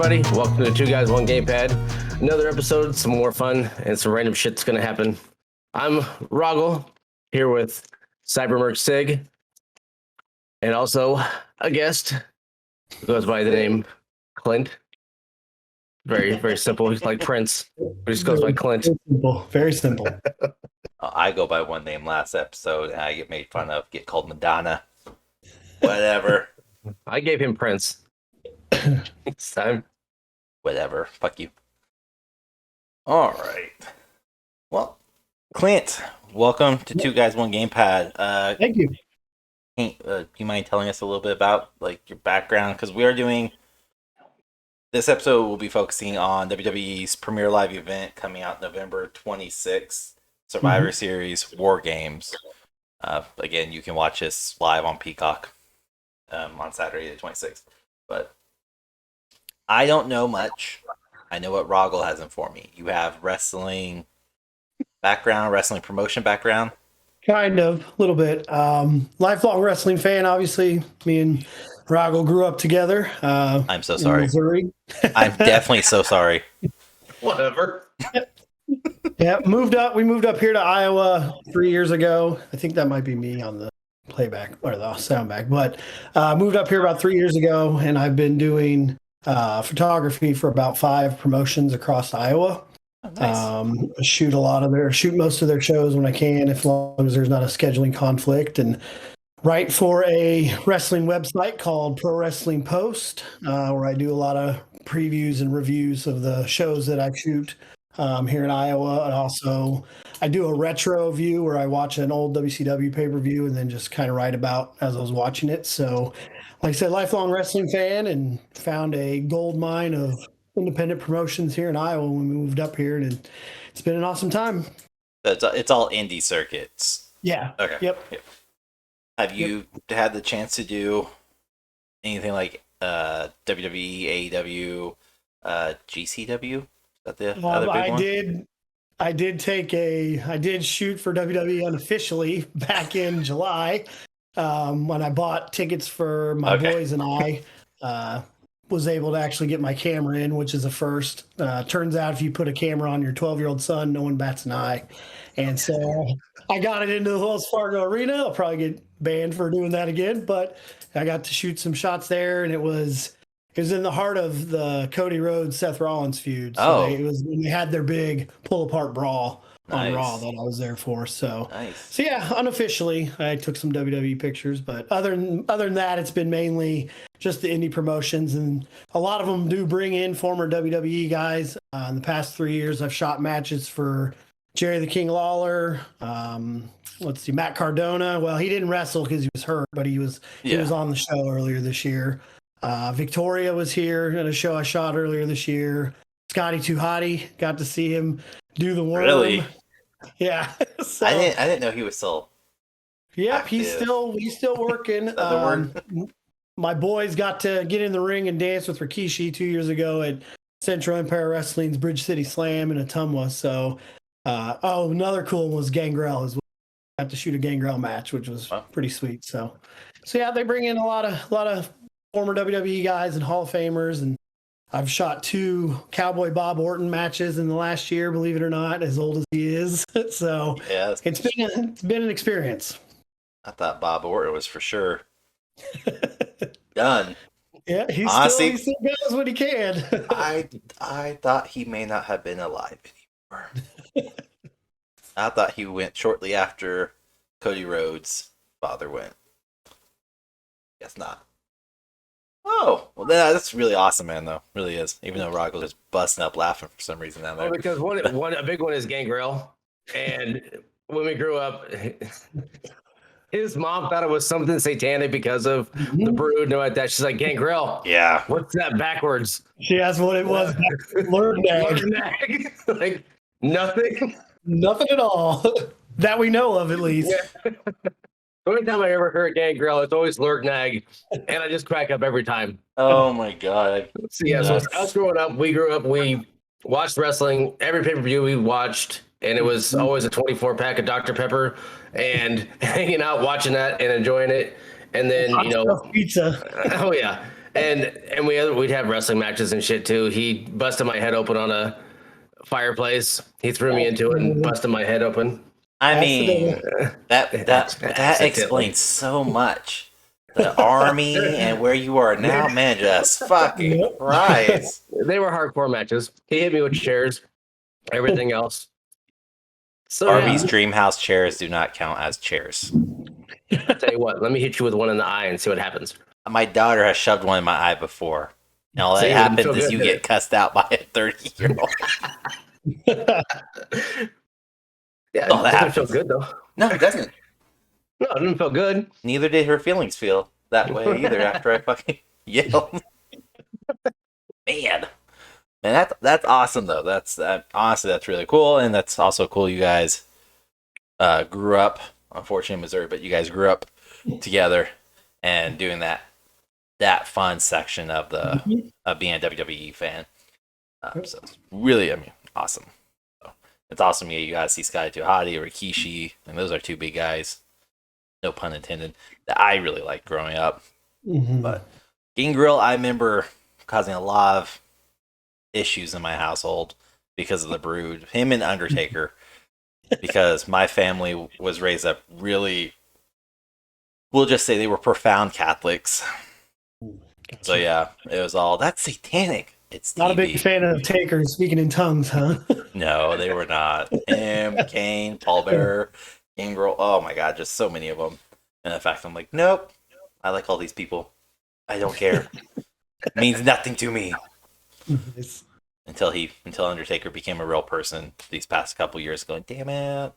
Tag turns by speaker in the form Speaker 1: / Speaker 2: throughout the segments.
Speaker 1: everybody. Welcome to Two Guys, One Gamepad. Another episode, some more fun, and some random shit's going to happen. I'm Roggle, here with Cybermerc Sig, and also a guest who goes by the name Clint. Very, very simple. He's like Prince. He just goes by Clint.
Speaker 2: Very simple. Very simple.
Speaker 3: I go by one name last episode, and I get made fun of, get called Madonna. Whatever.
Speaker 1: I gave him Prince. Next time.
Speaker 3: Whatever. Fuck you. All right. Well, Clint, welcome to Two Guys, One Gamepad.
Speaker 2: Thank you.
Speaker 3: Do you mind telling us a little bit about your background? Because we are doing this episode. We'll be focusing on WWE's Premier Live event coming out November 26th, Survivor Series War Games. Again, you can watch this live on Peacock on Saturday the 26th. But I don't know much. I know what Roggle has informed me. You have wrestling background, wrestling promotion background.
Speaker 2: Kind of, a little bit. Lifelong wrestling fan, obviously. Me and Roggle grew up together.
Speaker 3: I'm so sorry.
Speaker 2: Missouri.
Speaker 3: I'm definitely so sorry.
Speaker 1: Whatever.
Speaker 2: Yeah, we moved up here to Iowa 3 years ago. I think that might be me on the playback or the soundback, but moved up here about 3 years ago, and I've been doing photography for about 5 promotions across Iowa.
Speaker 3: Oh, nice.
Speaker 2: Shoot most of their shows when I can, as long as there's not a scheduling conflict, and write for a wrestling website called Pro Wrestling Post, where I do a lot of previews and reviews of the shows that I shoot here in Iowa. And also I do a retro view where I watch an old WCW pay-per-view and then just kind of write about as I was watching it. So like I said, lifelong wrestling fan, and found a gold mine of independent promotions here in Iowa when we moved up here, and it's been an awesome time.
Speaker 3: It's all indie circuits.
Speaker 2: Yeah.
Speaker 3: Okay.
Speaker 2: Yep.
Speaker 3: Have you had the chance to do anything like WWE, AEW, GCW? Is that the other big one?
Speaker 2: I did shoot for WWE unofficially back in July, when I bought tickets for my boys, and I was able to actually get my camera in, which is a first. Turns out if you put a camera on your 12-year-old son, no one bats an eye. And so I got it into the Wells Fargo Arena. I'll probably get banned for doing that again, but I got to shoot some shots there, and it was in the heart of the Cody Rhodes Seth Rollins feud. So it was when they had their big pull apart brawl on Raw that I was there for. So So yeah, unofficially I took some WWE pictures, but other than that, it's been mainly just the indie promotions, and a lot of them do bring in former WWE guys. In the past 3 years, I've shot matches for Jerry the King Lawler. Matt Cardona. Well, he didn't wrestle because he was hurt, but he was on the show earlier this year. Victoria was here in a show I shot earlier this year. Scotty Too Hottie, got to see him do the worm.
Speaker 3: Really?
Speaker 2: Yeah. So,
Speaker 3: I didn't know he was still.
Speaker 2: Yep,
Speaker 3: active.
Speaker 2: he's still working. My boys got to get in the ring and dance with Rikishi 2 years ago at Central Empire Wrestling's Bridge City Slam in Ottumwa. So, another cool one was Gangrel as well. Got to shoot a Gangrel match, which was pretty sweet. So yeah, they bring in a lot of former WWE guys and Hall of Famers, and I've shot 2 Cowboy Bob Orton matches in the last year, believe it or not, as old as he is. So
Speaker 3: yeah,
Speaker 2: it's been an experience.
Speaker 3: I thought Bob Orton was for sure done.
Speaker 2: Yeah, he still goes when he can.
Speaker 3: I thought he may not have been alive anymore. I thought he went shortly after Cody Rhodes' father went. Guess not. Oh, well, that's really awesome, man, though. Really is. Even though Roggle is busting up laughing for some reason down there.
Speaker 1: Well, because a big one is Gangrel. And when we grew up, his mom thought it was something satanic because of the brood and all that. She's like, Gangrel.
Speaker 3: Yeah.
Speaker 1: What's that backwards?
Speaker 2: She asked what it was.
Speaker 1: Lurgnag. Like, nothing.
Speaker 2: Nothing at all. That we know of, at least.
Speaker 1: Yeah. Every time I ever heard Gangrel, it's always Lurgnag, and I just crack up every time.
Speaker 3: Oh my god!
Speaker 1: So us growing up, we watched wrestling. Every pay-per-view we watched, and it was always a 24-pack of Dr. Pepper, and hanging out, watching that, and enjoying it. And then
Speaker 2: pizza.
Speaker 1: Oh yeah, and we'd have wrestling matches and shit too. He busted my head open on a fireplace. He threw me into it and busted my head open.
Speaker 3: I
Speaker 2: Accidentally.
Speaker 3: mean, that
Speaker 1: Accidentally.
Speaker 3: explains so much. The army and where you are now, man, just fucking
Speaker 2: Yep.
Speaker 3: Christ.
Speaker 1: They were hardcore matches. He hit me with chairs, everything else. So
Speaker 3: Arby's
Speaker 1: yeah,
Speaker 3: Dream House chairs do not count as chairs.
Speaker 1: I tell you what, let me hit you with one in the eye and see what happens.
Speaker 3: My daughter has shoved one in my eye before. And all
Speaker 1: See,
Speaker 3: that
Speaker 1: it didn't
Speaker 3: happens
Speaker 1: feel
Speaker 3: is
Speaker 1: good,
Speaker 3: you
Speaker 1: did
Speaker 3: get
Speaker 1: it?
Speaker 3: cussed out by a 30-year-old.
Speaker 1: Yeah,
Speaker 3: Oh,
Speaker 1: it
Speaker 3: that
Speaker 1: doesn't feel
Speaker 3: happens.
Speaker 1: good though.
Speaker 3: No, it doesn't.
Speaker 1: No, it didn't feel good.
Speaker 3: Neither did her feelings feel that way either after I fucking yelled. Man. And that's awesome though. That's honestly that's really cool, and that's also cool. You guys grew up, unfortunately in Missouri, but you guys grew up together and doing that fun section of the of being a WWE fan. So it's really, I mean, awesome. So it's awesome. Yeah, you guys see Sky Tuhati, Rikishi, and those are two big guys. No pun intended. That I really liked growing up. But Gangrel, I remember causing a lot of issues in my household because of the Brood. Him and Undertaker, because my family was raised up really, we'll just say they were profound Catholics.
Speaker 2: Gotcha.
Speaker 3: So yeah, it was all, that's satanic. It's TV.
Speaker 2: Not a big fan of Taker speaking in tongues, huh?
Speaker 3: No, they were not. Him, Kane, Paul Bearer, Gangrel. Oh my god, just so many of them. And in fact, I'm like, nope. I like all these people. I don't care. It means nothing to me.
Speaker 2: It's-
Speaker 3: Until Undertaker became a real person these past couple years, going, damn it.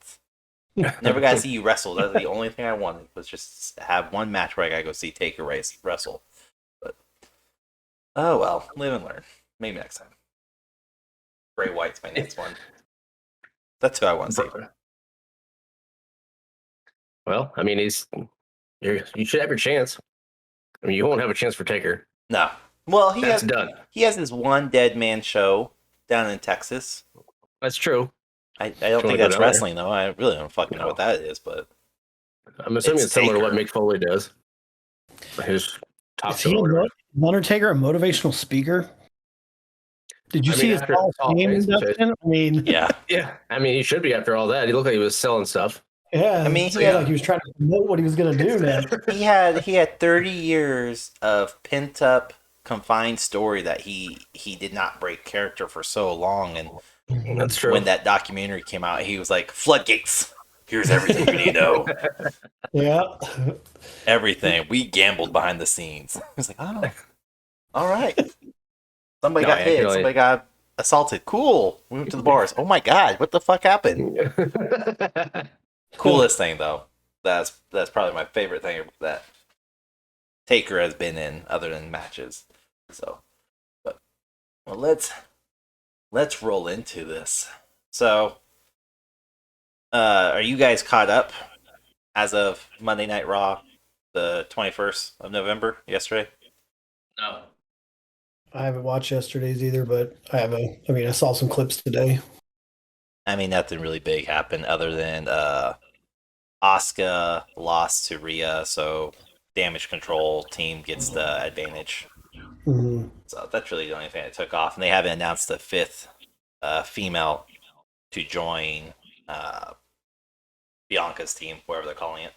Speaker 3: Never got to see you wrestle. That's the only thing I wanted was just have one match where I gotta go see Taker wrestle. But oh well, live and learn. Maybe next time. Bray Wyatt's my next one. That's who I want to see.
Speaker 1: Well, I mean, you should have your chance. I mean, you won't have a chance for Taker.
Speaker 3: No. Well,
Speaker 1: That's done.
Speaker 3: he has this one dead man show down in Texas.
Speaker 1: That's true.
Speaker 3: I don't
Speaker 1: wanna
Speaker 3: think
Speaker 1: go
Speaker 3: that's
Speaker 1: down there?
Speaker 3: wrestling though. I really don't fucking know
Speaker 1: No.
Speaker 3: what that is, but
Speaker 1: I'm assuming
Speaker 3: It's
Speaker 1: it's similar to what
Speaker 3: Taker.
Speaker 1: Mick Foley does. His top
Speaker 2: Is he
Speaker 1: show.
Speaker 2: Undertaker a motivational speaker? Did you
Speaker 1: I
Speaker 2: see
Speaker 1: mean,
Speaker 2: his
Speaker 1: after
Speaker 2: Hall
Speaker 1: Hall
Speaker 2: of
Speaker 1: of
Speaker 2: Fame
Speaker 1: Fame and shit.
Speaker 2: induction? I mean,
Speaker 3: yeah.
Speaker 1: Yeah, I mean, he should be after all that. He looked like he was selling stuff.
Speaker 2: yeah.
Speaker 3: I mean,
Speaker 2: it seemed like he was trying to promote what he was going to do now.
Speaker 3: He had 30 years of pent up confined story that he did not break character for so long, and
Speaker 1: That's true.
Speaker 3: when that documentary came out, he was like, floodgates. Here's everything you need to know.
Speaker 2: Yeah.
Speaker 3: Everything. We gambled behind the scenes. He was like, oh, all right. Somebody
Speaker 1: No,
Speaker 3: got
Speaker 1: I
Speaker 3: hit.
Speaker 1: can only-
Speaker 3: Somebody got assaulted. Cool. We went to the bars. Oh my god, what the fuck happened? Coolest thing though. That's probably my favorite thing that Taker has been in, other than matches. So, but well, let's roll into this. So, are you guys caught up as of Monday Night Raw, the 21st of November, yesterday?
Speaker 1: No.
Speaker 2: I haven't watched yesterday's either, but I saw some clips today.
Speaker 3: I mean, nothing really big happened other than Asuka lost to Rhea, so Damage Control team gets the advantage.
Speaker 2: Mhm.
Speaker 3: So that's really the only thing that took off. And they haven't announced the fifth female to join Bianca's team, whatever they're calling it.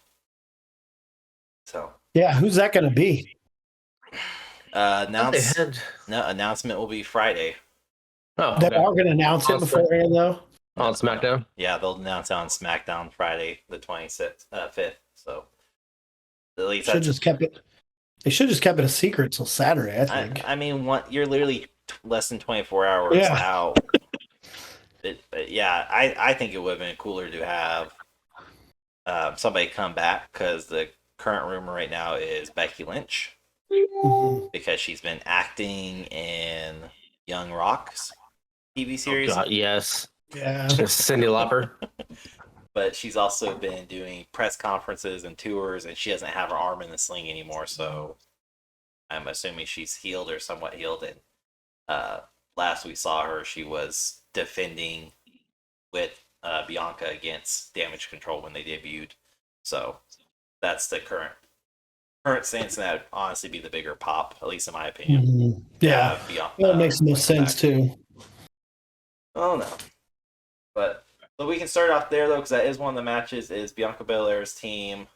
Speaker 3: So
Speaker 2: Yeah, who's that going to be?
Speaker 3: announcement will be Friday.
Speaker 1: Oh,
Speaker 2: They
Speaker 1: okay.
Speaker 2: are going to announce it beforehand, though.
Speaker 1: On SmackDown.
Speaker 3: Yeah, they'll announce it on SmackDown Friday, the 26th, 5th. So at least
Speaker 2: Should
Speaker 3: that's
Speaker 2: just kept it. They should just kept it a secret till Saturday. I think.
Speaker 3: I mean, you're literally less than 24 hours
Speaker 2: Yeah.
Speaker 3: out. But yeah, I think it would have been cooler to have somebody come back, because the current rumor right now is Becky Lynch,
Speaker 2: Mhm.
Speaker 3: because she's been acting in Young Rock's TV series,
Speaker 1: God, yes.
Speaker 2: Yeah.
Speaker 1: Cindy Lauper.
Speaker 3: but she's also been doing press conferences and tours, and she doesn't have her arm in the sling anymore, so I'm assuming she's healed or somewhat healed. And last we saw her, she was defending with Bianca against Damage Control when they debuted. So that's the current current stance, and that'd honestly be the bigger pop, at least in my opinion.
Speaker 2: Yeah, that makes the most sense too.
Speaker 3: Oh no, but we can start off there though, because that is one of the matches. Is Bianca Belair's team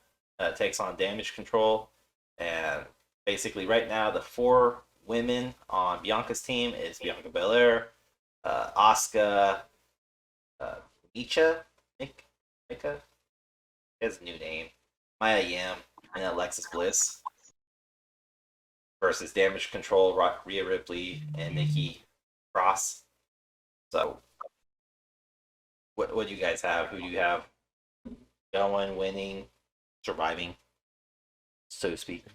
Speaker 3: takes on Damage Control, and basically right now the 4 women on Bianca's team is Bianca Belair, Asuka, Icha, Mika, has a new name, Maya Yim, and Alexis Bliss versus Damage Control, Rhea Ripley, and Nikki Cross. So, what do you guys have? Who do you have going, winning, surviving, so to speak?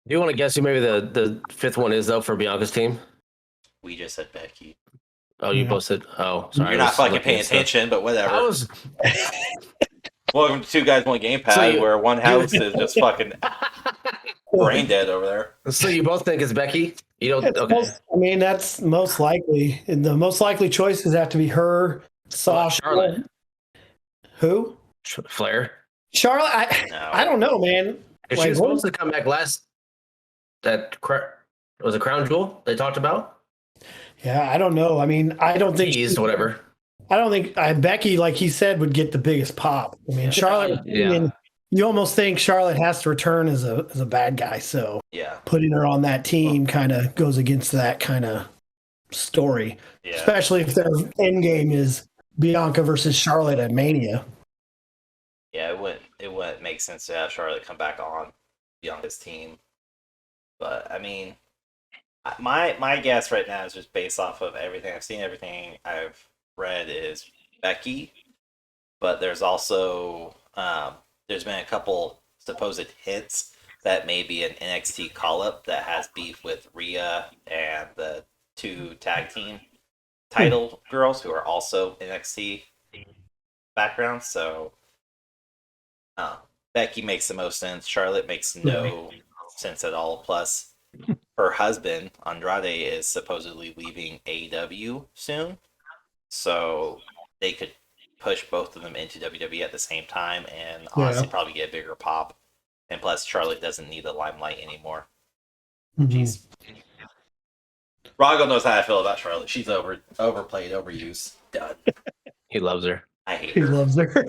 Speaker 1: Do you want to guess who maybe the 5th one is though for Bianca's team?
Speaker 3: We just said Becky.
Speaker 1: Oh, you both said. Oh, sorry.
Speaker 3: You're not fucking paying attention, but whatever.
Speaker 1: I was.
Speaker 3: Welcome to 2 Guys, 1 Gamepad, where one house is just fucking brain dead over there.
Speaker 1: So you both think it's Becky? You don't. Okay.
Speaker 2: I mean, that's most likely. The most likely choices have to be her, Sasha,
Speaker 1: Charlotte.
Speaker 2: Who?
Speaker 1: Flair.
Speaker 2: Charlotte. I don't know, man.
Speaker 1: Is she supposed to come back last? That was a crown jewel they talked about.
Speaker 2: Yeah, I don't know. I mean, I don't think
Speaker 1: whatever.
Speaker 2: I don't think Becky, like he said, would get the biggest pop. I mean, Charlotte.
Speaker 1: Yeah.
Speaker 2: I mean, you almost think Charlotte has to return as a bad guy. So
Speaker 3: yeah,
Speaker 2: putting her on that team kind of goes against that kind of story, especially if their end game is Bianca versus Charlotte at Mania.
Speaker 3: Yeah, it wouldn't make sense to have Charlotte come back on Bianca's team. But I mean, my guess right now is just based off of everything I've seen, everything I've read is Becky. But there's also there's been a couple supposed hints that maybe an NXT call-up that has beef with Rhea and the 2 tag team title girls who are also NXT backgrounds. So Becky makes the most sense. Charlotte makes no sense at all. Plus, her husband, Andrade, is supposedly leaving AEW soon. So they could push both of them into WWE at the same time and honestly probably get a bigger pop. And plus, Charlotte doesn't need the limelight anymore. Jeez. Rago knows how I feel about Charlotte. She's overplayed, overused. Done.
Speaker 1: He loves her.
Speaker 3: I hate
Speaker 2: He
Speaker 3: her.
Speaker 2: loves her.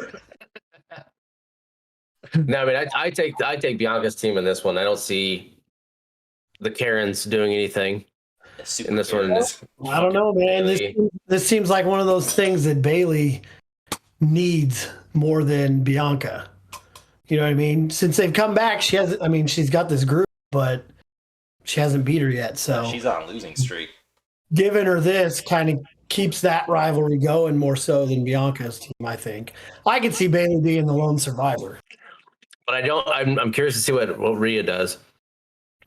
Speaker 1: No, I mean, I take Bianca's team in this one. I don't see the Karens doing anything in this one.
Speaker 2: I don't know, man. This seems like one of those things that Bayley needs more than Bianca. You know what I mean? Since they've come back, she's got this group, but she hasn't beat her yet. So
Speaker 3: she's on a losing streak.
Speaker 2: Giving her this kind of keeps that rivalry going more so than Bianca's team, I think. I could see Bayley being the lone survivor.
Speaker 1: But I'm curious to see what Rhea does.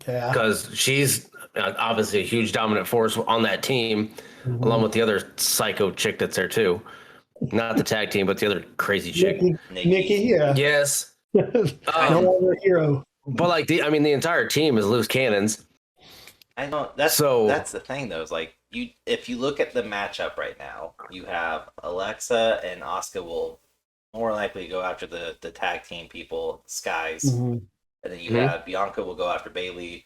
Speaker 2: Yeah.
Speaker 1: Because she's obviously a huge dominant force on that team, along with the other psycho chick that's there too. Not the tag team, but the other crazy chick.
Speaker 2: Nikki, yeah.
Speaker 1: Yes.
Speaker 2: No longer hero.
Speaker 1: But the entire team is loose cannons.
Speaker 3: I know that's the thing though. Is like if you look at the matchup right now, you have Alexa and Asuka will more likely go after the tag team people, Skies, and then you have Bianca will go after Bayley.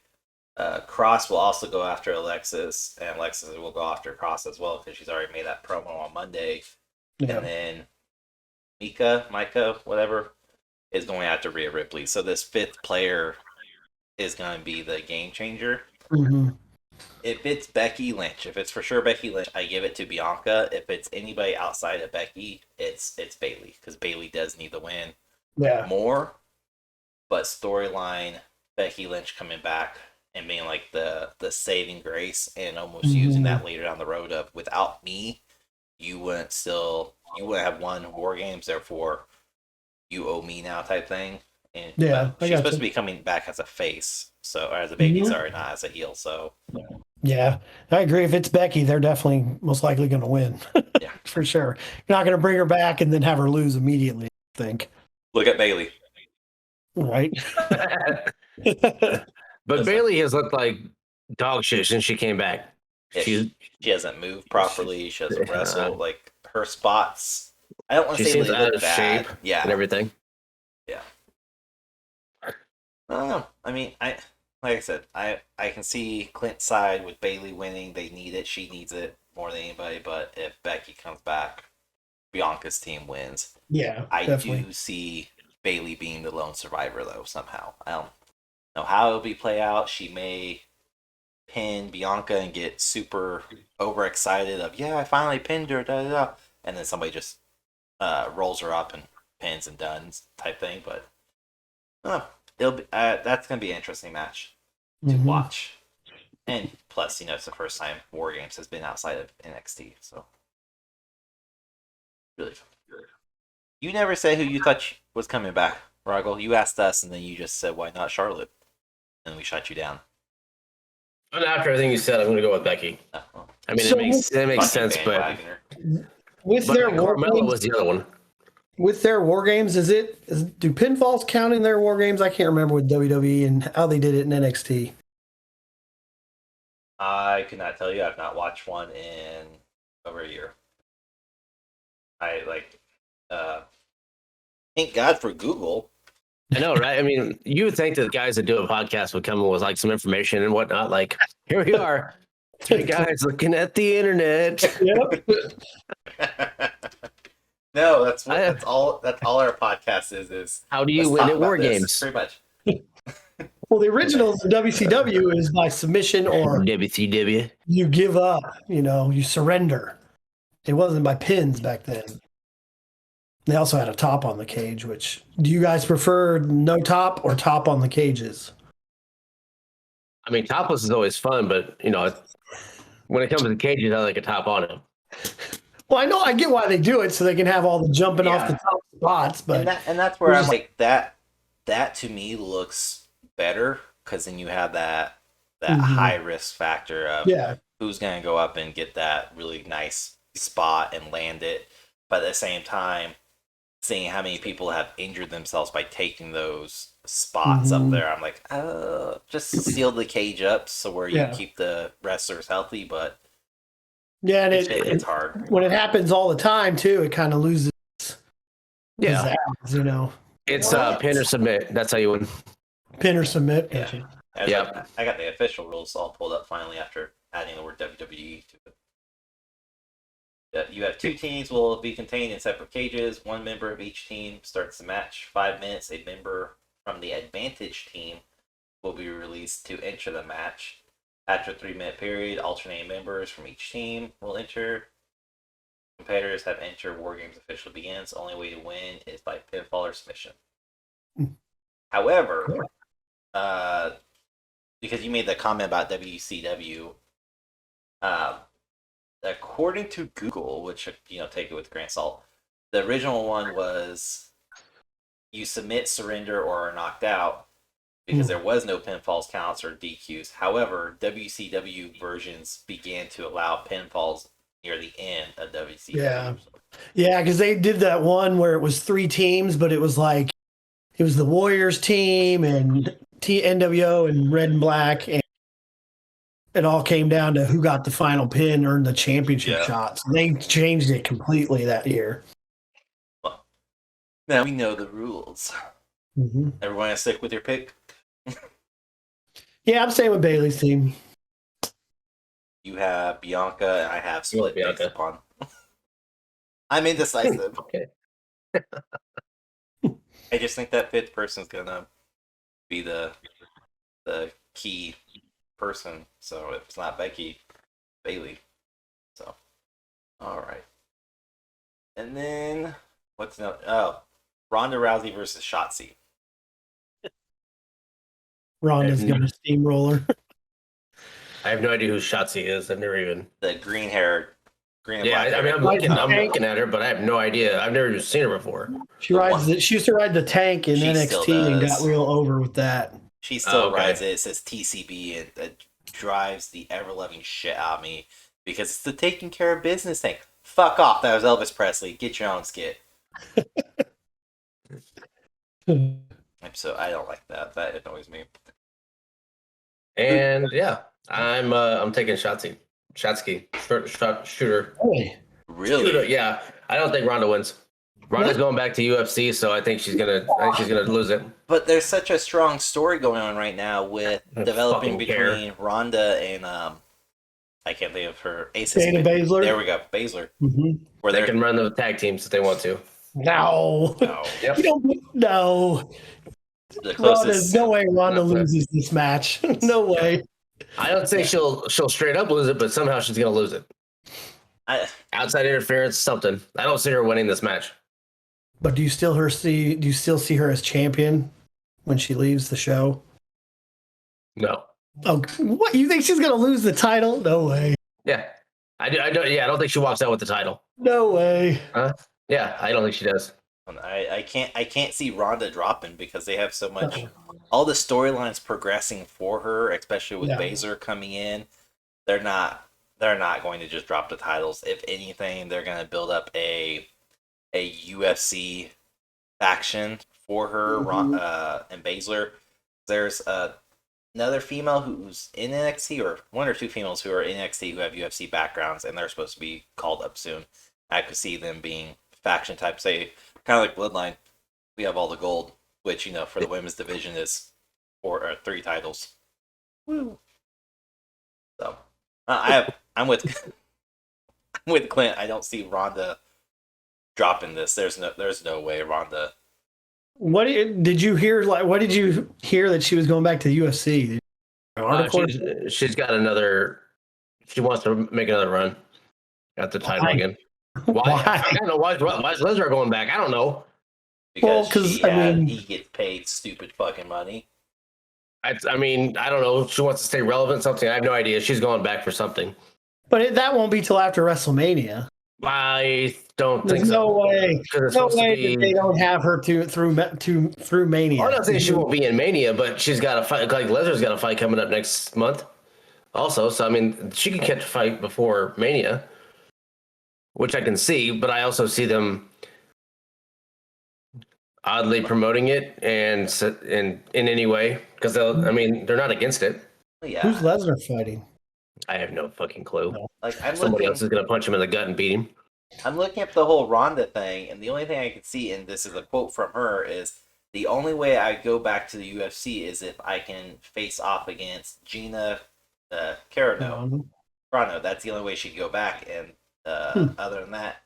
Speaker 3: Cross will also go after Alexis, and Alexis will go after Cross as well because she's already made that promo on Monday. Yeah. And then Micah, whatever, is going after Rhea Ripley. So this 5th player is going to be the game changer. If it's Becky Lynch, if it's for sure Becky Lynch, I give it to Bianca. If it's anybody outside of Becky, it's Bayley because Bayley does need the win more. But storyline, Becky Lynch coming back and being like the saving grace and almost using that later down the road of without me, you wouldn't have won War Games, therefore you owe me now type thing. And she's supposed to be coming back as a face, so or as a baby, sorry, not as a heel. So
Speaker 2: yeah, I agree. If it's Becky, they're definitely most likely going to win. Yeah, for sure. You're not going to bring her back and then have her lose immediately. I think.
Speaker 3: Look at Bayley.
Speaker 2: Right.
Speaker 1: But Bayley has looked like dog shit since she came back.
Speaker 3: She hasn't moved properly. She hasn't wrestled. Like her spots, I don't want to say they look bad.
Speaker 1: Shape and everything.
Speaker 3: Yeah. I don't know. I mean, like I said, I can see Clint's side with Bailey winning. They need it. She needs it more than anybody. But if Becky comes back, Bianca's team wins.
Speaker 2: Yeah,
Speaker 3: I
Speaker 2: definitely.
Speaker 3: do see Bailey being the lone survivor though somehow. I don't know how it'll be play out. She may pin Bianca and get super overexcited of yeah, I finally pinned her, da da da, and then somebody just rolls her up and pins and done type thing. But it'll be that's gonna be an interesting match to watch. And plus, it's the first time War Games has been outside of NXT, so really fun. You never said who you thought was coming back, Rogel. You asked us, and then you just said, "Why not Charlotte?" And we shut you down.
Speaker 1: And after everything you said, I'm going to go with Becky.
Speaker 3: Oh, well.
Speaker 1: I mean,
Speaker 2: So
Speaker 1: it makes sense, but
Speaker 2: with their war
Speaker 1: Carmella
Speaker 2: games,
Speaker 1: was the other one.
Speaker 2: with their war games, do pinfalls count in their war games? I can't remember with WWE and how they did it in NXT.
Speaker 3: I could not tell you. I've not watched one in over a year. I thank God for Google.
Speaker 1: I know, right? I mean, you would think that the guys that do a podcast would come with like some information and whatnot. Like, here we are, three guys looking at the internet.
Speaker 2: Yep.
Speaker 3: No, that's all. That's all our podcast is.
Speaker 1: How do you
Speaker 3: let's
Speaker 1: win
Speaker 3: talk
Speaker 1: at
Speaker 3: about
Speaker 1: war
Speaker 3: this,
Speaker 1: games?
Speaker 3: Pretty much.
Speaker 2: Well, the originals in WCW is by submission or
Speaker 1: WCW.
Speaker 2: you give up, you surrender. It wasn't by pins back then. They also had a top on the cage, which do you guys prefer no top or top on the cages?
Speaker 1: I mean, topless is always fun, but when it comes to the cages, I like a top on it.
Speaker 2: Well, I get why they do it so they can have all the jumping off the top spots, but
Speaker 3: and that's where I'm like that. That to me looks better because then you have that high risk factor of who's going to go up and get that really nice spot and land it, but at the same time, seeing how many people have injured themselves by taking those spots up there, I'm like, just seal the cage up so where you keep the wrestlers healthy, but
Speaker 2: and
Speaker 3: it's hard
Speaker 2: when it happens all the time too. It kind of loses.
Speaker 1: It's pin or submit. That's how you win.
Speaker 2: Pin or submit.
Speaker 3: Yeah. I got the official rules all pulled up finally after adding the word WWE to it. You have two teams will be contained in separate cages. One member of each team starts the match. 5 minutes. A member from the advantage team will be released to enter the match. After a 3-minute period, alternating members from each team will enter. Competitors have entered. War Games officially begins. Only way to win is by pinfall or submission. However, because you made the comment about WCW, according to Google, which take it with a grain of salt, the original one was you submit, surrender, or are knocked out because there was no pinfalls, counts, or DQs. However, WCW versions began to allow pinfalls near the end of WCW.
Speaker 2: Yeah, because they did that one where it was 3 teams, but it was like it was the Warriors team and NWO and Red and Black, and it all came down to who got the final pin, earned the championship shots. They changed it completely that year.
Speaker 3: Well, now we know the rules. Everyone to stick with your pick?
Speaker 2: Yeah, I'm staying with Bailey's team.
Speaker 3: You have Bianca, and I have split based upon. I'm indecisive.
Speaker 1: Okay.
Speaker 3: I just think that 5th person's gonna be the key person. So if it's not Becky, Bailey. So, all right. And then what's no? Oh, Ronda Rousey versus Shotzi.
Speaker 2: Ronda's gonna steamroller.
Speaker 1: I have no idea who Shotzi is. I've never even
Speaker 3: The green haired.
Speaker 1: I'm looking at her, but I have no idea. I've never even seen her before.
Speaker 2: She used to ride the tank in NXT and got real over with that.
Speaker 3: She still rides it. It says TCB, and it drives the ever-loving shit out of me because it's the taking care of business thing. Fuck off. That was Elvis Presley. Get your own skit. So I don't like that. That annoys me.
Speaker 1: And I'm taking Shotzi. Shotski. Shooter.
Speaker 2: Hey.
Speaker 3: Really?
Speaker 1: Shooter, yeah. I don't think Ronda wins. Ronda's going back to UFC, so I think she's gonna lose it.
Speaker 3: But there's such a strong story going on right now with developing
Speaker 1: fucking care.
Speaker 3: between Ronda and I can't think of her.
Speaker 2: Shayna Baszler.
Speaker 3: There we go, Baszler. Where
Speaker 1: They can run the tag teams if they want to.
Speaker 2: No.
Speaker 1: Yep.
Speaker 2: You don't. No.
Speaker 3: the closest.
Speaker 2: No way Ronda loses this match. No way.
Speaker 1: I don't say she'll straight up lose it, but somehow she's gonna lose it. Outside interference, something. I don't see her winning this match.
Speaker 2: But do you still see her as champion when she leaves the show?
Speaker 1: No.
Speaker 2: Oh, what? You think she's gonna lose the title? No way.
Speaker 1: Yeah, I do. I don't think she walks out with the title.
Speaker 2: No way.
Speaker 1: Yeah, I don't think she does.
Speaker 3: I can't see Ronda dropping because they have so much. All the storylines progressing for her, especially with Baszler coming in. They're not going to just drop the titles. If anything, they're going to build up a UFC faction for her and Baszler. There's another female who's in NXT, or one or two females who are in NXT who have UFC backgrounds, and they're supposed to be called up soon. I could see them being faction type, say kind of like Bloodline. We have all the gold, which for the women's division is 3 titles. Woo! So I'm with Clint. I don't see Ronda dropping this. There's no way Ronda.
Speaker 2: What did you hear? What did you hear that she was going back to the UFC?
Speaker 1: She's got another. She wants to make another run at the title again. Why? I don't know why is Lesnar going back? I don't know.
Speaker 3: Because he gets paid stupid fucking money.
Speaker 1: I mean, I don't know. She wants to stay relevant. Something. I have no idea. She's going back for something.
Speaker 2: But that won't be till after WrestleMania.
Speaker 1: I don't
Speaker 2: There's
Speaker 1: think so.
Speaker 2: No way. No way that they don't have her through Mania.
Speaker 1: I'm not saying she won't be in Mania, but she's got a fight. Like Lesnar's got a fight coming up next month, also. So I mean, she can catch a fight before Mania, which I can see. But I also see them oddly promoting it and in any way because they're not against it.
Speaker 3: Yeah.
Speaker 2: Who's Lesnar fighting?
Speaker 1: I have no fucking clue.
Speaker 2: No.
Speaker 3: Like
Speaker 1: Somebody else is gonna punch him in the gut and beat him.
Speaker 3: I'm looking at the whole Ronda thing, and the only thing I can see, and this is a quote from her, is the only way I go back to the UFC is if I can face off against Gina Carano. That's the only way she can go back, and other than that,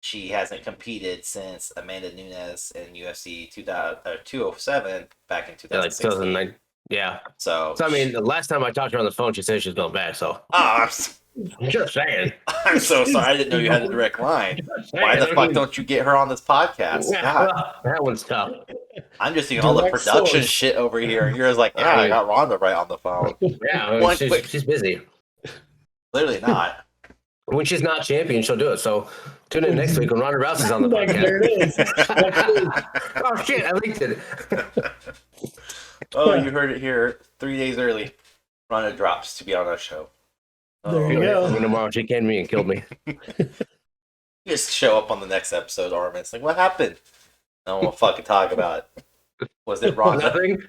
Speaker 3: she hasn't competed since Amanda Nunes in UFC 207 back in 2016.
Speaker 1: Yeah, like 2009. Yeah.
Speaker 3: So
Speaker 1: I mean, the last time I talked to her on the phone, she said she was going back. So.
Speaker 3: I'm
Speaker 1: just saying.
Speaker 3: I'm so sorry. I didn't know you had a direct line. Why the fuck don't you get her on this podcast?
Speaker 1: God. That one's tough.
Speaker 3: I'm just doing all the production shit over here, and you're just like, yeah, I got Ronda right on the phone.
Speaker 1: Yeah, she's busy.
Speaker 3: Literally not.
Speaker 1: When she's not champion, she'll do it. So tune in next week when Ronda Rousey's on the podcast.
Speaker 2: There it is.
Speaker 1: Oh shit! I leaked it.
Speaker 3: Oh, you heard it here 3 days early. Ronda drops to be on our show.
Speaker 2: There you go.
Speaker 1: Tomorrow she canned me and killed me.
Speaker 3: Just show up on the next episode, Armin. It's like, what happened? I don't want to fucking talk about it. Was it Ronda?
Speaker 1: Nothing.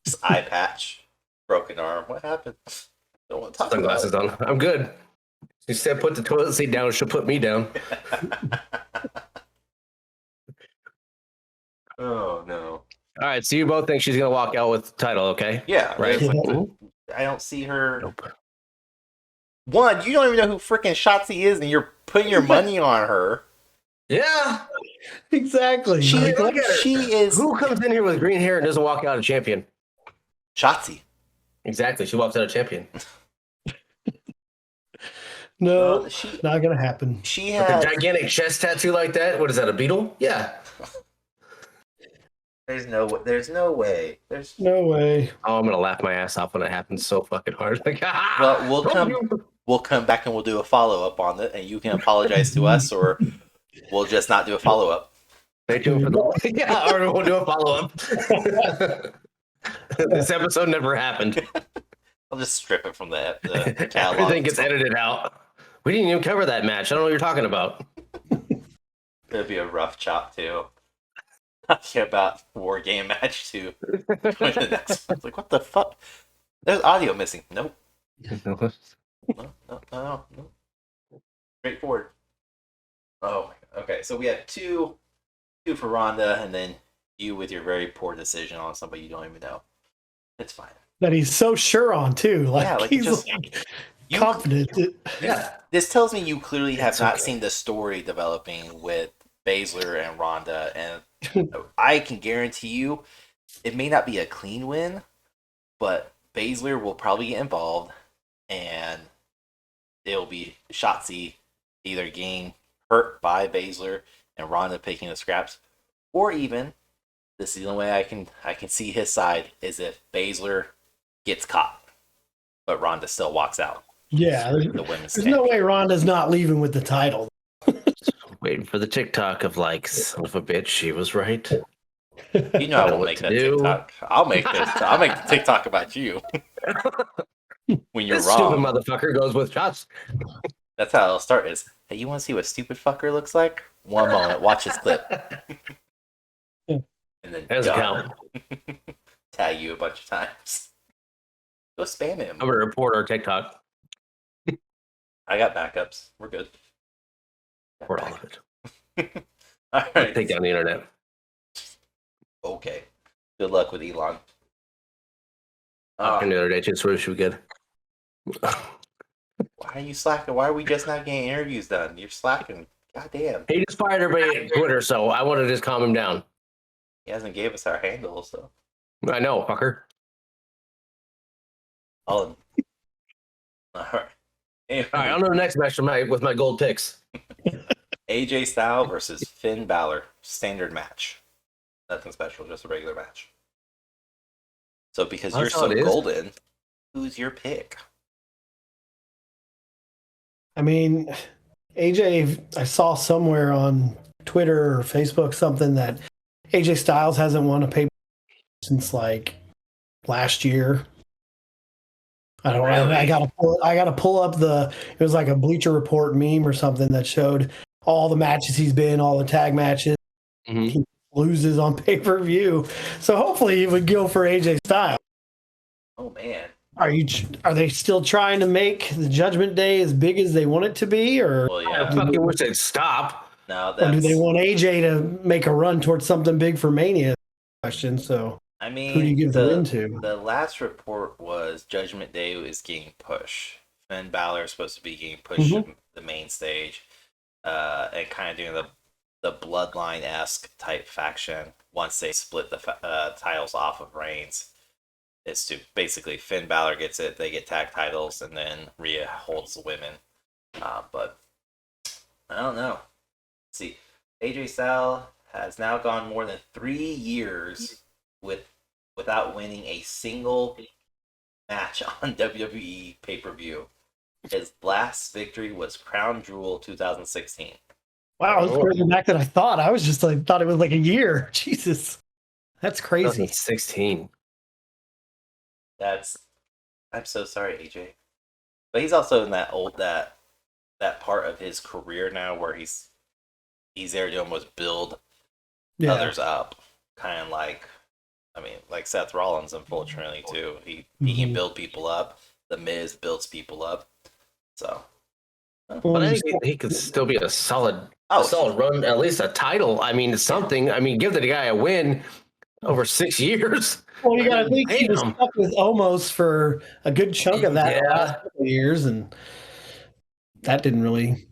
Speaker 3: Just eye patch, broken arm. What happened? Don't want to talk
Speaker 1: Sunglasses
Speaker 3: about it.
Speaker 1: on. I'm good. She said, "Put the toilet seat down." She'll put me down.
Speaker 3: Oh no.
Speaker 1: All right, so you both think she's gonna walk out with the title, okay?
Speaker 3: Yeah,
Speaker 1: right.
Speaker 3: I don't see her.
Speaker 1: Nope.
Speaker 3: One, you don't even know who freaking Shotzi is, and you're putting your money on her.
Speaker 1: Yeah,
Speaker 2: exactly.
Speaker 3: She is.
Speaker 1: Who comes in here with green hair and doesn't walk out a champion?
Speaker 3: Shotzi.
Speaker 1: Exactly, she walks out a champion.
Speaker 2: No, not gonna happen.
Speaker 3: She
Speaker 1: has
Speaker 3: has
Speaker 1: a gigantic chest tattoo like that. What is that? A beetle? Yeah.
Speaker 3: There's no way. There's
Speaker 2: no way.
Speaker 1: Oh, I'm gonna laugh my ass off when it happens so fucking hard. Like,
Speaker 3: well, we'll come back and we'll do a follow up on it, and you can apologize to us, or we'll just not do a follow up.
Speaker 1: Stay tuned for the or we'll do a follow up. This episode never happened.
Speaker 3: I'll just strip it from the catalog.
Speaker 1: Everything gets edited out. We didn't even cover that match. I don't know what you're talking about.
Speaker 3: It'll be a rough chop too. Talking about War Game match 2. The next one. Like, what the fuck? There's audio missing. Nope. No. Straightforward. Oh, okay. So we have two for Ronda, and then you with your very poor decision on somebody you don't even know. It's fine.
Speaker 2: That he's so sure on too. Like,
Speaker 3: Yeah, like
Speaker 2: he's
Speaker 3: just
Speaker 2: like
Speaker 3: you.
Speaker 2: confident.
Speaker 1: Yeah.
Speaker 3: This tells me you clearly have
Speaker 1: It's
Speaker 3: not
Speaker 1: okay.
Speaker 3: seen the story developing with Baszler and Ronda, and I can guarantee you it may not be a clean win, but Baszler will probably get involved, and it'll be Shotzi either getting hurt by Baszler and Ronda picking the scraps, or even this is the only way I can see his side is if Baszler gets caught, but Ronda still walks out.
Speaker 2: Yeah,
Speaker 3: The women's
Speaker 2: there's no
Speaker 3: champion.
Speaker 2: way Ronda's not leaving with the title.
Speaker 1: Waiting for the TikTok of like, son of a bitch, she was right.
Speaker 3: You know I
Speaker 1: Know
Speaker 3: won't
Speaker 1: what
Speaker 3: make
Speaker 1: to
Speaker 3: that
Speaker 1: do.
Speaker 3: TikTok. I'll make the TikTok about you when you're
Speaker 1: This stupid
Speaker 3: wrong.
Speaker 1: motherfucker goes with shots.
Speaker 3: That's how it'll start. Is hey, you want to see what stupid fucker looks like? One moment, watch his clip, and then
Speaker 1: As a count.
Speaker 3: tag you a bunch of times. Go spam him.
Speaker 1: I'm gonna report our TikTok.
Speaker 3: I got backups. We're good.
Speaker 1: Report all of it.
Speaker 3: All right.
Speaker 1: Take down the internet.
Speaker 3: Okay. Good luck with Elon.
Speaker 1: Talking the other day, just wish we could.
Speaker 3: Why are you slacking? Why are we just not getting interviews done? You're slacking. God damn.
Speaker 1: He just fired everybody at Twitter, so I want to just calm him down.
Speaker 3: He hasn't gave us our handles, so.
Speaker 1: I know, fucker.
Speaker 3: All right. Anyway,
Speaker 1: All right, on to the next match with my gold picks.
Speaker 3: AJ Styles versus Finn Balor. Standard match. Nothing special, just a regular match. So because
Speaker 1: That's
Speaker 3: you're
Speaker 1: how
Speaker 3: so
Speaker 1: it is.
Speaker 3: golden, who's your pick?
Speaker 2: I mean, AJ, I saw somewhere on Twitter or Facebook something that AJ Styles hasn't won a pay since like last year. I don't know.
Speaker 3: Really?
Speaker 2: I gotta pull up it was like a Bleacher Report meme or something that showed all the matches he's been, all the tag matches.
Speaker 1: Mm-hmm.
Speaker 2: He loses on pay-per-view. So hopefully he would go for AJ Styles.
Speaker 3: Oh man.
Speaker 2: Are they still trying to make the Judgment Day as big as they want it to be, or
Speaker 3: Well,
Speaker 1: I
Speaker 3: yeah.
Speaker 1: fucking wish they'd stop.
Speaker 3: No,
Speaker 2: or do they
Speaker 3: that's.
Speaker 2: want AJ to make a run towards something big for Mania? Question. So
Speaker 3: I mean,
Speaker 2: who do you give the win to?
Speaker 3: The last report was Judgment Day is getting pushed. Finn Balor is supposed to be getting pushed to the main stage, and kind of doing the Bloodline esque type faction once they split the titles off of Reigns. It's to basically Finn Balor gets it, they get tag titles, and then Rhea holds the women. But I don't know. Let's see, AJ Styles has now gone more than 3 years without winning a single match on WWE pay-per-view. His last victory was Crown Jewel 2016.
Speaker 2: Wow, it's further back than I thought. I was just like thought it was like a year. Jesus, that's crazy.
Speaker 1: 2016.
Speaker 3: I'm so sorry, AJ. But he's also in that part of his career now where he's there to almost build
Speaker 2: Yeah.
Speaker 3: others up, kind of like, I mean, like Seth Rollins unfortunately too. He can build people up. The Miz builds people up. So,
Speaker 1: But I think he could still be a solid
Speaker 3: oh,
Speaker 1: run, at least a title. I mean, something. I mean, give the guy a win over 6 years.
Speaker 2: Well, you got to think he was
Speaker 1: Damn.
Speaker 2: stuck with Omos for a good chunk of that
Speaker 1: Yeah.
Speaker 2: last couple of years, and that didn't really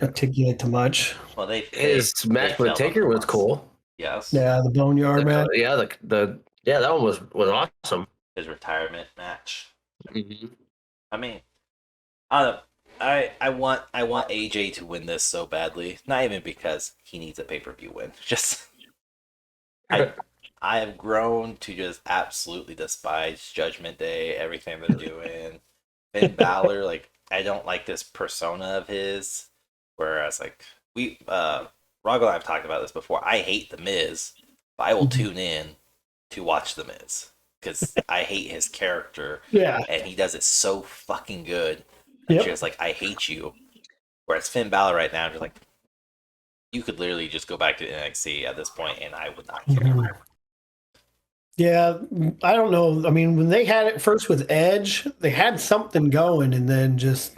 Speaker 2: articulate to much.
Speaker 3: well,
Speaker 1: His match with Taker was cool.
Speaker 3: Yes.
Speaker 2: Yeah, the Boneyard match.
Speaker 1: Yeah, that one was awesome.
Speaker 3: His retirement match.
Speaker 1: Mm-hmm.
Speaker 3: I mean, I want AJ to win this so badly. Not even because he needs a pay-per-view win. Just I have grown to just absolutely despise Judgment Day, everything they're doing. Finn Balor, like, I don't like this persona of his. Whereas, like, Roggo and I have talked about this before. I hate The Miz, but I will tune in to watch The Miz. Because I hate his character.
Speaker 2: Yeah.
Speaker 3: And he does it so fucking good.
Speaker 2: Yep.
Speaker 3: Just like, I hate you. Whereas Finn Balor right now, just like, you could literally just go back to NXT at this point and I would not care.
Speaker 2: Yeah, I don't know. I mean, when they had it first with Edge, they had something going, and then just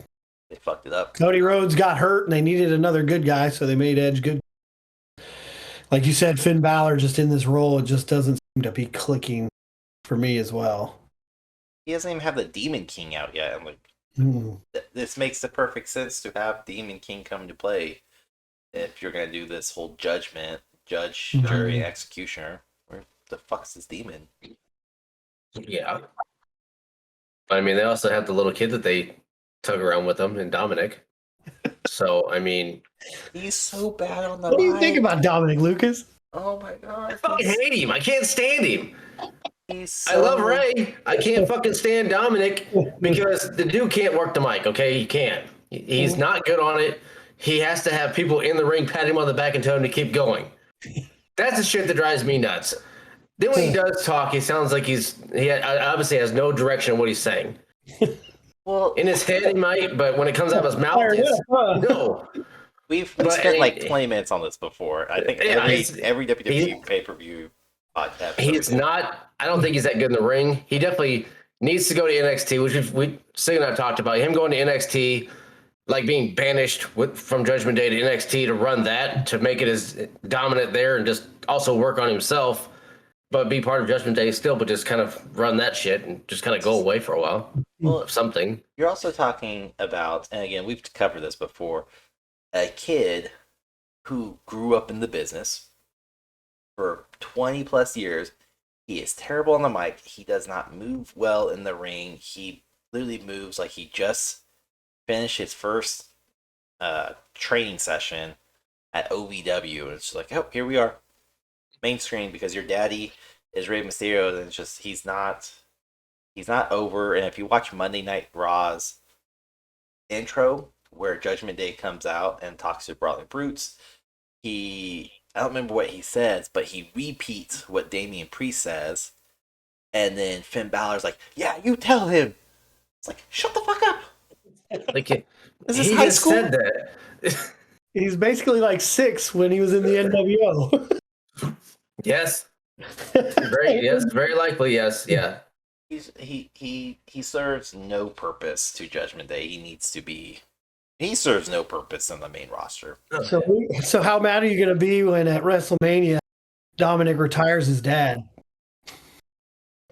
Speaker 3: They fucked it up.
Speaker 2: Cody Rhodes got hurt, and they needed another good guy, so they made Edge good. Like you said, Finn Balor just in this role, it just doesn't seem to be clicking for me as well.
Speaker 3: He doesn't even have the Demon King out yet. I'm like, this makes the perfect sense to have Demon King come to play if you're gonna do this whole judge, jury, and executioner. Where the fuck's this demon?
Speaker 1: Yeah. I mean, they also have the little kid that they tug around with them, and Dominic. So, I mean,
Speaker 3: he's so bad on the
Speaker 2: What do you think about Dominic, Lucas?
Speaker 3: Oh my god.
Speaker 1: I fucking hate him. I can't stand him.
Speaker 3: He's
Speaker 1: I love Ray. I can't fucking stand Dominic because the dude can't work the mic, okay? He can't. He's not good on it. He has to have people in the ring pat him on the back and tell him to keep going. That's the shit that drives me nuts. Then when he does talk, he sounds like he obviously has no direction of what he's saying.
Speaker 3: Well,
Speaker 1: in his head he might, but when it comes out of his mouth, no.
Speaker 3: We've spent like 20 minutes on this before. I think every WWE pay-per-view podcast.
Speaker 1: He's not. I don't think he's that good in the ring. He definitely needs to go to NXT, which Sig and I talked about. Him going to NXT, like being banished from Judgment Day to NXT to run that, to make it as dominant there and just also work on himself, but be part of Judgment Day still, but just kind of run that shit and just kind of go away for a while. Well, something.
Speaker 3: You're also talking about, and again, we've covered this before, a kid who grew up in the business for 20 plus years. He is terrible on the mic. He does not move well in the ring. He literally moves like he just finished his first training session at OVW. And it's like, oh, here we are. Main screen, because your daddy is Rey Mysterio, and it's just he's not over. And if you watch Monday Night Raw's intro, where Judgment Day comes out and talks to Brawling Brutes, I don't remember what he says, but he repeats what Damian Priest says, and then Finn Balor's like, "Yeah, you tell him." It's like, shut the fuck up.
Speaker 1: Like,
Speaker 3: is this high school?
Speaker 1: Said that.
Speaker 2: He's basically like 6 when he was in the NWO.
Speaker 1: Yes. Very likely. Yes. Yeah.
Speaker 3: He serves no purpose to Judgment Day. He serves no purpose in the main roster.
Speaker 2: So how mad are you going to be when at WrestleMania Dominic retires his dad?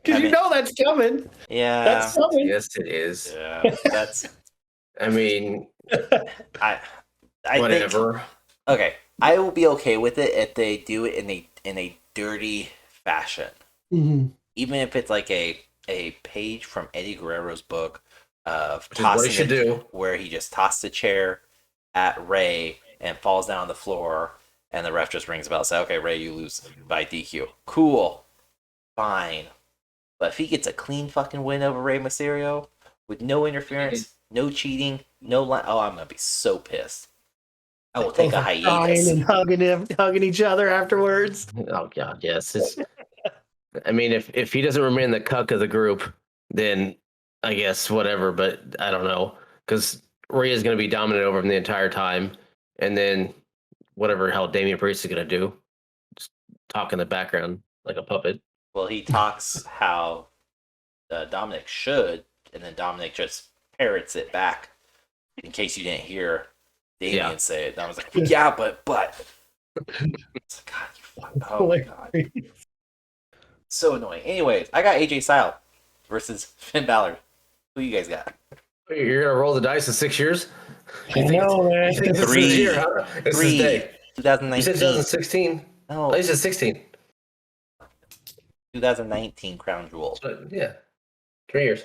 Speaker 2: Because you know that's coming.
Speaker 3: Yeah,
Speaker 2: that's coming.
Speaker 1: Yes, it is.
Speaker 3: Yeah, that's.
Speaker 1: I mean,
Speaker 3: I
Speaker 1: whatever.
Speaker 3: Think, okay, I will be okay with it if they do it in a dirty fashion.
Speaker 2: Mm-hmm.
Speaker 3: Even if it's like a page from Eddie Guerrero's book of where he just tossed the chair at Ray and falls down on the floor, and the ref just rings a bell and says, "Okay, Ray, you lose by DQ." Cool, fine. But if he gets a clean fucking win over Rey Mysterio with no interference, no cheating, I'm gonna be so pissed. I will take a hiatus
Speaker 2: and hugging each other afterwards.
Speaker 1: Oh god, yes. I mean, if he doesn't remain the cuck of the group, then I guess whatever. But I don't know, because Rhea is going to be dominant over him the entire time, and then whatever hell Damian Priest is going to do, just talk in the background like a puppet.
Speaker 3: Well, he talks how Dominic should, and then Dominic just parrots it back. In case you didn't hear Damian say it, I was like, "Yeah, but." God, you fuck! Oh my god, so annoying. Anyways, I got AJ Styles versus Finn Balor. Who you guys got?
Speaker 1: You're gonna roll the dice in 6 years?
Speaker 2: I know, man.
Speaker 3: 3
Speaker 1: year, huh?
Speaker 3: 2019.
Speaker 1: You said 2016.
Speaker 3: No,
Speaker 1: you said 16.
Speaker 3: 2019 Crown Jewel.
Speaker 1: Yeah, 3 years.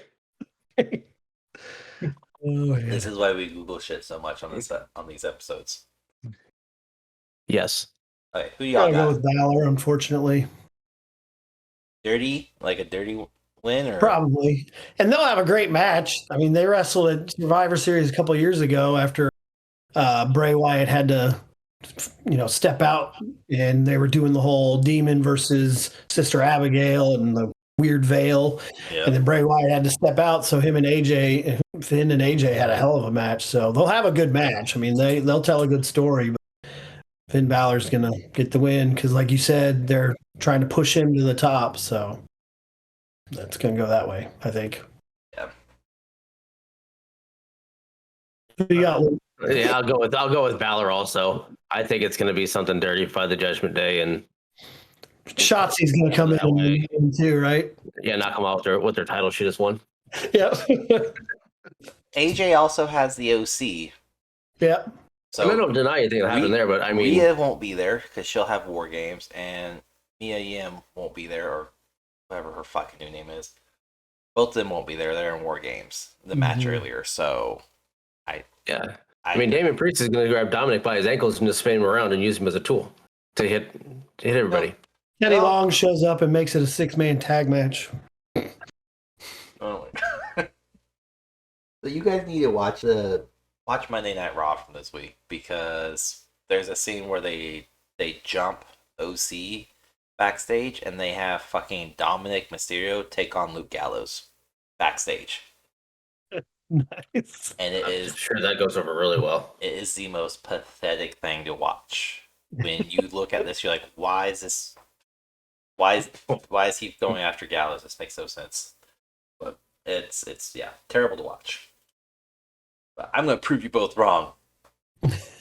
Speaker 3: This is why we Google shit so much on these episodes.
Speaker 1: Yes.
Speaker 3: Okay, who y'all got?
Speaker 2: Go with Balor, unfortunately.
Speaker 3: Dirty, like a dirty win, or
Speaker 2: probably, and they'll have a great match. I mean, they wrestled at Survivor Series a couple of years ago after Bray Wyatt had to, step out, and they were doing the whole Demon versus Sister Abigail and the weird veil, and then Bray Wyatt had to step out. So Finn and AJ had a hell of a match. So they'll have a good match. I mean, they'll tell a good story. But Finn Balor's gonna get the win because, like you said, they're trying to push him to the top. So that's gonna go that way, I think.
Speaker 3: Yeah.
Speaker 2: You got
Speaker 1: Yeah, I'll go with Balor also. I think it's going to be something dirty by the Judgment Day, and
Speaker 2: Shotzi's going to come
Speaker 1: That way.
Speaker 2: in too, right?
Speaker 1: yeah, knock them off with their title she just won.
Speaker 2: Yep.
Speaker 3: AJ also has the OC.
Speaker 2: Yep.
Speaker 3: So
Speaker 1: I don't deny anything that happened there, but I mean,
Speaker 3: Rhea won't be there because she'll have War Games, and Mia Yim won't be there, or whatever her fucking new name is. Both of them won't be there. They're in War Games, the match earlier. So,
Speaker 1: yeah. I mean, Damien Priest is going to grab Dominic by his ankles and just spin him around and use him as a tool to hit everybody.
Speaker 2: Kenny Long shows up and makes it a 6-man tag match.
Speaker 3: Oh my god! So you guys need to watch Monday Night Raw from this week, because there's a scene where they jump OC backstage and they have fucking Dominic Mysterio take on Luke Gallows backstage.
Speaker 2: Nice.
Speaker 3: And
Speaker 1: I'm sure that goes over really well.
Speaker 3: It is the most pathetic thing to watch. When you look at this, you're like, why is he going after Gallows? This makes no sense. But it's terrible to watch. But I'm gonna prove you both wrong.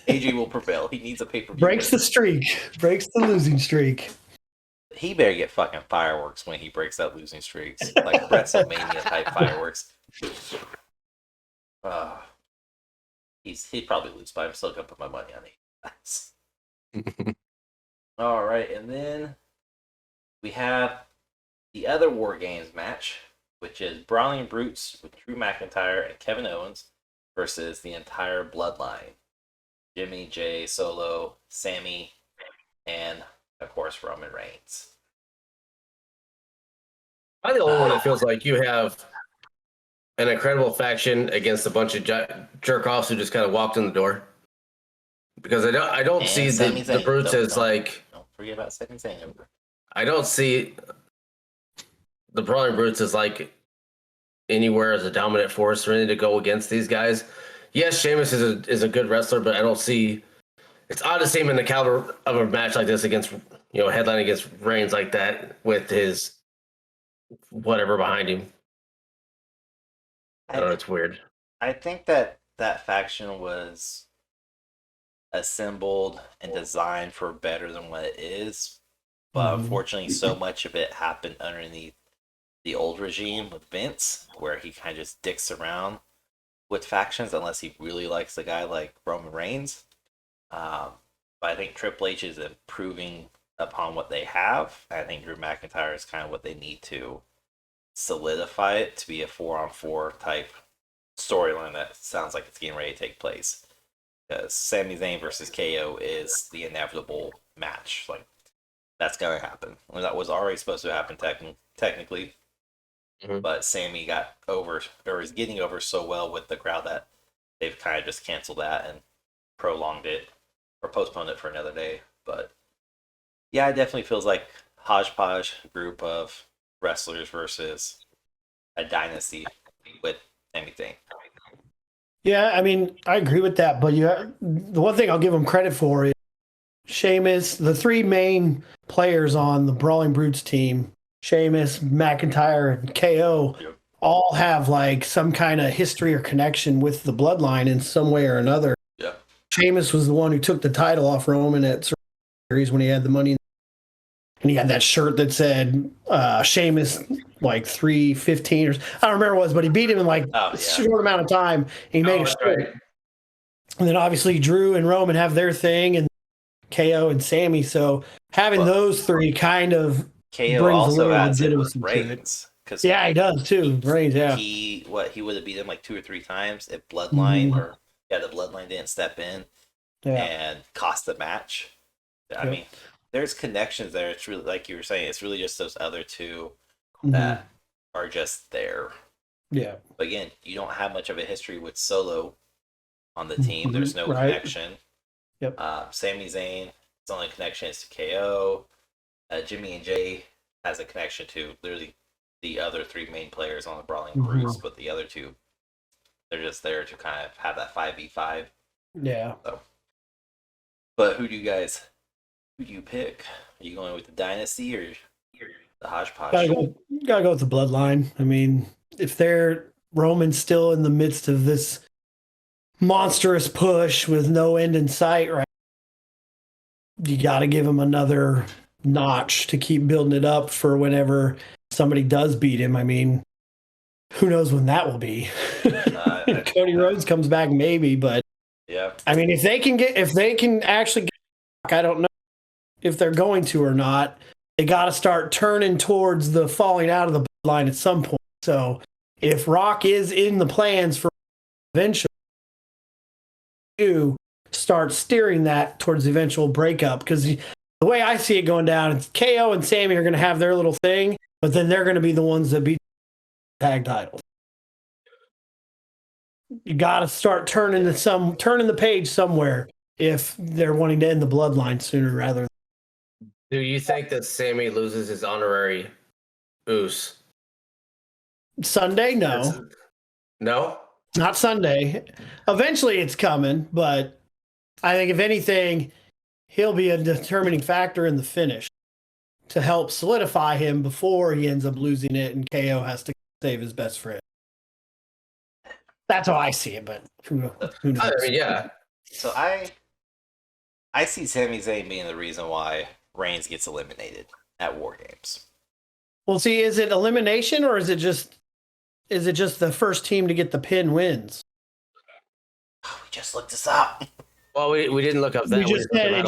Speaker 3: AJ will prevail. He needs a pay-per-view.
Speaker 2: Breaks the streak. Breaks the losing streak.
Speaker 3: He better get fucking fireworks when he breaks that losing streak. Like WrestleMania type fireworks. He'd probably lose, but I'm still gonna put my money on it. All right, and then we have the other War Games match, which is Brawling Brutes with Drew McIntyre and Kevin Owens versus the entire Bloodline: Jimmy, Jay, Solo, Sammy, and of course Roman Reigns.
Speaker 1: I'm the only one that feels like you have an incredible faction against a bunch of jerk-offs who just kind of walked in the door. Because I don't
Speaker 3: And
Speaker 1: see
Speaker 3: Sami
Speaker 1: the
Speaker 3: Zayn.
Speaker 1: Brutes as
Speaker 3: Don't-
Speaker 1: like...
Speaker 3: Don't forget about Sami Zayn.
Speaker 1: I don't see the Brawling Brutes as like anywhere as a dominant force ready to go against these guys. Yes, Sheamus is a good wrestler, but I don't see... It's odd to see him in the caliber of a match like this against, headline against Reigns like that with his whatever behind him. I don't know, it's weird.
Speaker 3: I think that faction was assembled and designed for better than what it is, but unfortunately, so much of it happened underneath the old regime with Vince, where he kind of just dicks around with factions unless he really likes a guy like Roman Reigns. But I think Triple H is improving upon what they have. I think Drew McIntyre is kind of what they need to solidify it to be a 4-on-4 type storyline that sounds like it's getting ready to take place. Because Sami Zayn versus KO is the inevitable match. Like, that's going to happen. Well, that was already supposed to happen technically. But Sami got over, or is getting over so well with the crowd that they've kind of just canceled that and prolonged it or postponed it for another day. But yeah, it definitely feels like hodgepodge group of wrestlers versus a dynasty with Sami Zayn.
Speaker 2: Yeah, I mean, I agree with that. But the one thing I'll give them credit for is Sheamus, the three main players on the Brawling Brutes team, Sheamus, McIntyre, and KO, all have like some kind of history or connection with the bloodline in some way or another.
Speaker 3: Yeah.
Speaker 2: Sheamus was the one who took the title off Roman at Series when he had the money. And he had that shirt that said Sheamus like 315 or I don't remember what it was, but he beat him in like a short amount of time. He made a shirt. Right. And then obviously Drew and Roman have their thing, and KO and Sammy. So having those three kind of
Speaker 3: KO
Speaker 2: brings
Speaker 3: also
Speaker 2: a
Speaker 3: adds it with
Speaker 2: legitimacy to
Speaker 3: Reigns.
Speaker 2: Yeah, he does too. Reigns, yeah.
Speaker 3: He would have beat him like 2 or 3 times if Bloodline the Bloodline didn't step in and cost the match. I mean, there's connections there. It's really, like you were saying, it's really just those other two that are just there.
Speaker 2: Yeah.
Speaker 3: But again, you don't have much of a history with Solo on the team. There's no connection.
Speaker 2: Yep.
Speaker 3: Sami Zayn, his only connection is to KO. Jimmy and Jay has a connection to literally the other 3 main players on the Brawling Brutes, but the other 2, they're just there to kind of have that 5v5.
Speaker 2: Yeah.
Speaker 3: So. But who do you pick? Are you going with the Dynasty or the hodgepodge?
Speaker 2: Gotta go with the bloodline. I mean, if they're Roman's still in the midst of this monstrous push with no end in sight, right? You got to give him another notch to keep building it up for whenever somebody does beat him. I mean, who knows when that will be? Cody Rhodes comes back, maybe, but
Speaker 3: yeah.
Speaker 2: I mean, if they can actually get back, I don't know if they're going to or not. They got to start turning towards the falling out of the line at some point. So if Rock is in the plans for eventually to start steering that towards the eventual breakup, because the way I see it going down, it's KO and Sammy are going to have their little thing, but then they're going to be the ones that beat the tag titles. You got to start turning the page somewhere if they're wanting to end the bloodline sooner rather than.
Speaker 1: Do you think that Sammy loses his honorary Uso?
Speaker 2: Sunday? No.
Speaker 1: No?
Speaker 2: Not Sunday. Eventually it's coming, but I think if anything, he'll be a determining factor in the finish to help solidify him before he ends up losing it and KO has to save his best friend. That's how I see it, but who knows?
Speaker 1: I mean, yeah.
Speaker 3: So I see Sami Zayn being the reason why Reigns gets eliminated at War Games.
Speaker 2: Well, see, is it elimination or is it just the first team to get the pin wins?
Speaker 3: Oh, we just looked this up.
Speaker 1: Well, we didn't look up that.
Speaker 2: We just said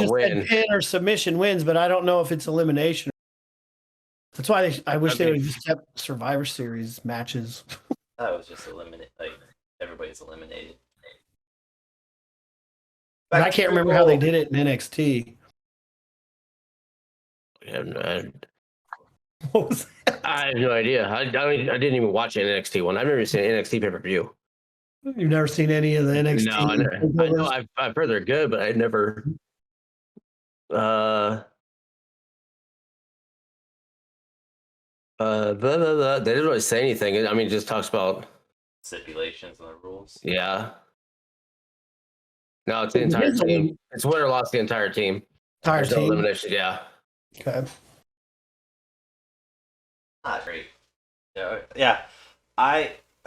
Speaker 2: pin or submission wins, but I don't know if it's elimination. That's why I wish they would have just kept Survivor Series matches.
Speaker 3: That was just eliminate. Like everybody's eliminated.
Speaker 2: But I can't remember how they did it in NXT. What was that?
Speaker 1: I have no idea. I mean, I didn't even watch an NXT one. I've never seen an NXT pay-per-view.
Speaker 2: You've never seen any of the NXT?
Speaker 1: No, I know I've heard they're good, but I never. They didn't really say anything. I mean, it just talks about
Speaker 3: stipulations and the rules.
Speaker 1: Yeah. No, it's the entire team. It's win or lost the entire team.
Speaker 2: Entire team.
Speaker 1: Elimination. Yeah.
Speaker 2: Okay.
Speaker 3: Not great. Yeah.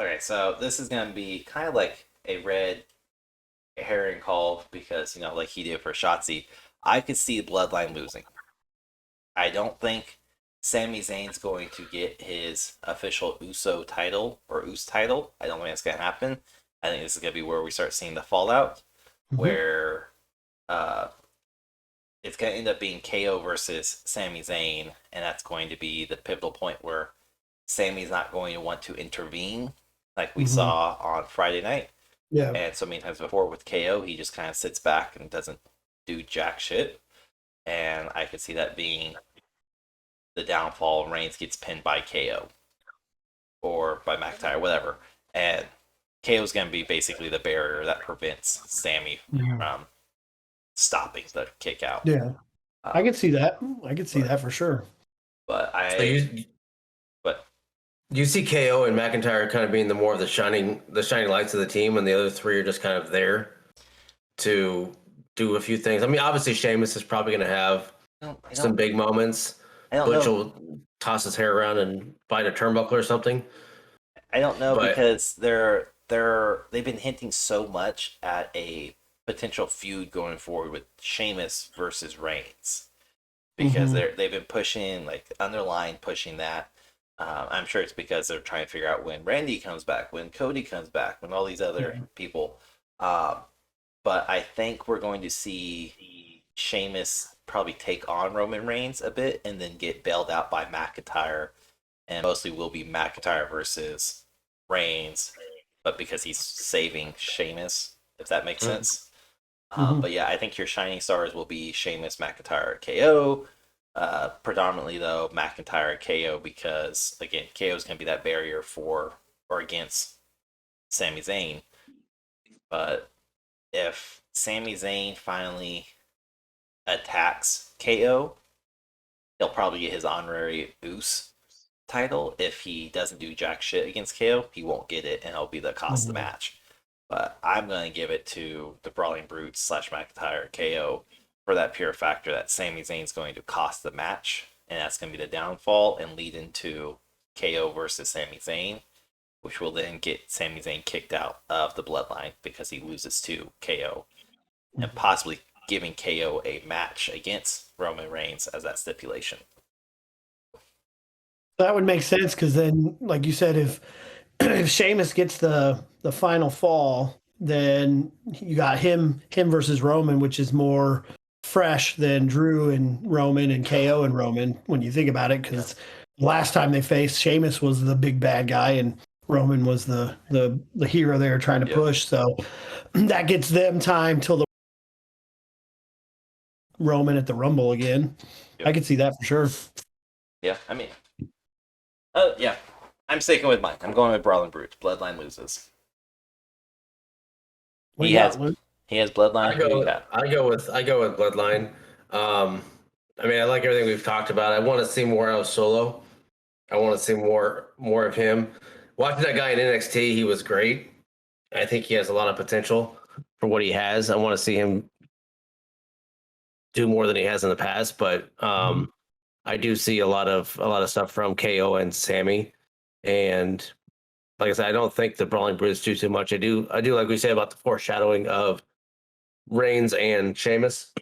Speaker 3: Okay, so this is gonna be kind of like a red herring call because like he did for Shotzi. I could see the Bloodline losing. I don't think Sami Zayn's going to get his official Uso title or Us title. I don't think that's gonna happen. I think this is gonna be where we start seeing the fallout, where it's gonna end up being KO versus Sami Zayn, and that's going to be the pivotal point where Sammy's not going to want to intervene like we saw on Friday night.
Speaker 2: Yeah.
Speaker 3: And so many times before with KO, he just kind of sits back and doesn't do jack shit. And I could see that being the downfall. Reigns gets pinned by KO or by McIntyre, whatever. And KO's going to be basically the barrier that prevents Sammy from stopping the kick out.
Speaker 2: Yeah. I could see that. I could see that for sure.
Speaker 3: But
Speaker 1: you see KO and McIntyre kind of being the more of the shining lights of the team, and the other three are just kind of there to do a few things. I mean, obviously Sheamus is probably going to have some big moments. Butch will toss his hair around and bite a turnbuckle or something.
Speaker 3: I don't know because they've been hinting so much at a potential feud going forward with Sheamus versus Reigns because they've been pushing underlying pushing that. I'm sure it's because they're trying to figure out when Randy comes back, when Cody comes back, when all these other people. But I think we're going to see Sheamus probably take on Roman Reigns a bit and then get bailed out by McIntyre. And mostly will be McIntyre versus Reigns, but because he's saving Sheamus, if that makes sense. But yeah, I think your shining stars will be Sheamus, McIntyre, KO. Predominantly though McIntyre KO because again KO is going to be that barrier for or against Sami Zayn. But if Sami Zayn finally attacks KO, he'll probably get his honorary Us title. If he doesn't do jack shit against KO, he won't get it and it'll be the cost of the match. But I'm going to give it to the Brawling Brutes / McIntyre KO for that pure factor that Sami Zayn's going to cost the match, and that's going to be the downfall and lead into KO versus Sami Zayn. which will then get Sami Zayn kicked out of the bloodline because he loses to KO, and possibly giving KO a match against Roman Reigns as that stipulation.
Speaker 2: That would make sense because then, like you said, if Sheamus gets the final fall, then you got him versus Roman, which is more fresh than Drew and Roman and KO and Roman when you think about it. Because last time they faced, Sheamus was the big bad guy and Roman was the hero they were trying to push. So that gets them time till the Roman at the Rumble again. I could see that for sure.
Speaker 3: Yeah, I mean, yeah, I'm sticking with mine. I'm going with Brawling Brutes. Bloodline loses. He has Bloodline.
Speaker 1: I go with Bloodline. I mean, I like everything we've talked about. I want to see more El Solo. I want to see more of him. Watching that guy in NXT, he was great. I think he has a lot of potential for what he has. I want to see him do more than he has in the past, but I do see a lot of stuff from KO and Sammy, and like I said, I don't think the Brawling Brutes do too much. I do like we say about the foreshadowing of Reigns and Sheamus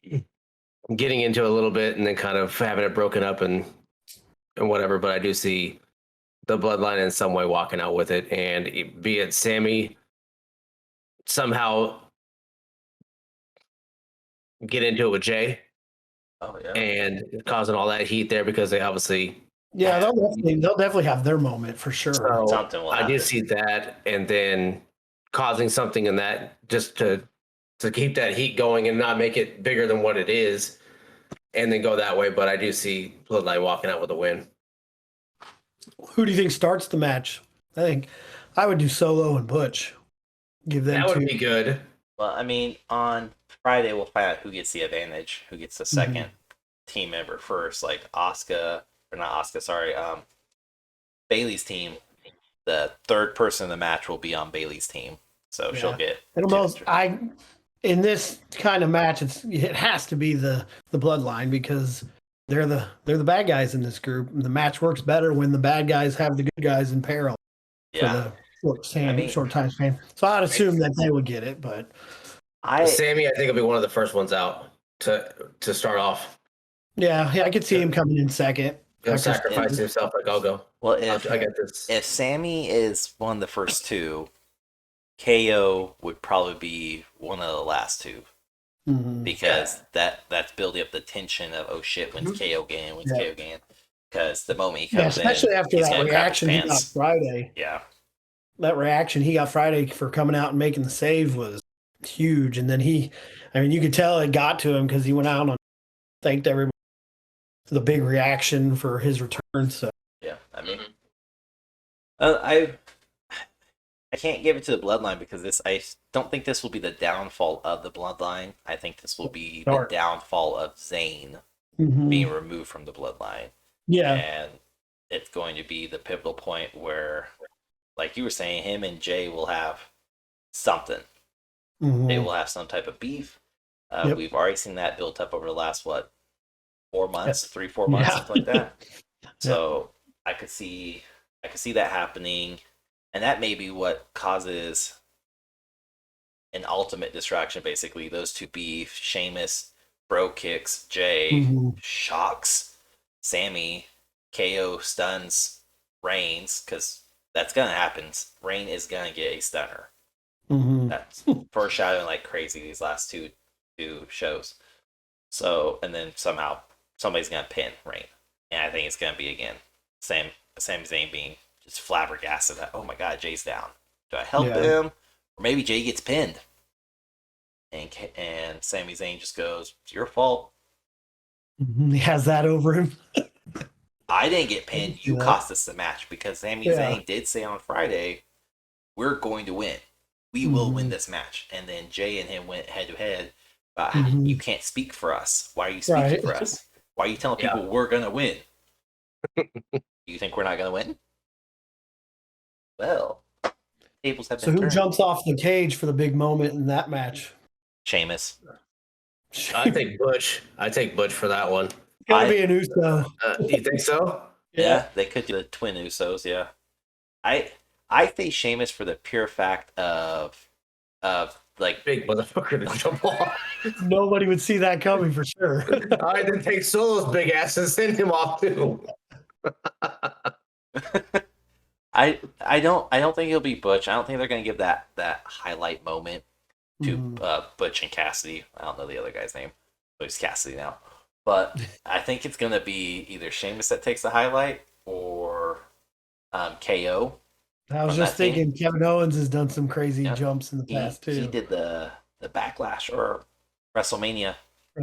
Speaker 1: getting into a little bit and then kind of having it broken up and whatever. But I do see the bloodline in some way walking out with it, and be it Sammy somehow get into it with Jay.
Speaker 3: Oh yeah,
Speaker 1: and causing all that heat there because they obviously
Speaker 2: they'll definitely have their moment for sure.
Speaker 1: So
Speaker 3: something will
Speaker 1: I
Speaker 3: happen.
Speaker 1: do see that, and then causing something in that just to keep that heat going and not make it bigger than what it is, and then go that way. But I do see Bloodline walking out with a win.
Speaker 2: Who do you think starts the match? I think I would do Solo and Butch. Give them
Speaker 1: That would be good.
Speaker 3: Well, I mean, on Friday we'll find out who gets the advantage, who gets the second team member first. Like Bailey's team. The third person in the match will be on Bailey's team, so she'll get.
Speaker 2: In this kind of match, it has to be the Bloodline because they're the bad guys in this group. The match works better when the bad guys have the good guys in peril.
Speaker 3: Yeah.
Speaker 2: For the short time span. So I'd assume that they would get it, but
Speaker 1: Sammy, I think, will be one of the first ones out to start off.
Speaker 2: Yeah, I could see him coming in second.
Speaker 1: He'll sacrifice himself like I'll go.
Speaker 3: Well,
Speaker 1: I get this.
Speaker 3: If Sammy is one of the first two, KO would probably be one of the last two. Because that's building up the tension of, oh shit, when's KO game? KO game? Because the moment he comes in,
Speaker 2: especially after that reaction he got Friday.
Speaker 3: Yeah.
Speaker 2: That reaction he got Friday for coming out and making the save was huge. And then you could tell it got to him because he went out and thanked everybody for the big reaction for his return. So
Speaker 3: yeah, I mean, I can't give it to the Bloodline because I don't think this will be the downfall of the Bloodline. I think this will be the downfall of Zayn being removed from the Bloodline.
Speaker 2: Yeah,
Speaker 3: and it's going to be the pivotal point where, like you were saying, him and Jay will have something. They will have some type of beef. We've already seen that built up over the last 4 months, 3-4 months, something like that. So I could see that happening, and that may be what causes an ultimate distraction. Basically, those two beef. Sheamus bro kicks Jay, shocks Sammy, KO stuns Reigns, because that's gonna happen. Reign is gonna get a stunner. That's foreshadowing like crazy these last two shows. So, and then somehow somebody's gonna pin Reign, and I think it's gonna be again Sami Zayn being just flabbergasted that, oh my god, Jay's down. Do I help him, or maybe Jay gets pinned, and Sami Zayn just goes, "It's your fault."
Speaker 2: He has that over him.
Speaker 3: I didn't get pinned. You cost us the match, because Sami Zayn did say on Friday, "We're going to win. We will win this match." And then Jay and him went head to head. You can't speak for us. Why are you speaking for us? Why are you telling people we're gonna win? You think we're not gonna win? Well, tables have been turned.
Speaker 2: Who jumps off the cage for the big moment in that match?
Speaker 3: Sheamus.
Speaker 1: I take Butch. I take Butch for that one.
Speaker 2: Gotta be an Uso.
Speaker 1: You think so?
Speaker 3: Yeah, they could do the twin Usos. Yeah, I I say Sheamus for the pure fact of like
Speaker 1: Big motherfucker to jump off.
Speaker 2: Nobody would see that coming for sure.
Speaker 1: I did take Solo's big ass and send him off too.
Speaker 3: I don't think he'll be Butch. I don't think they're gonna give that highlight moment to Butch and Cassidy. I don't know the other guy's name. So he's Cassidy now. But I think it's gonna be either Sheamus that takes the highlight or KO.
Speaker 2: I was just thinking Kevin Owens has done some crazy jumps in the past too.
Speaker 3: He did the backlash or WrestleMania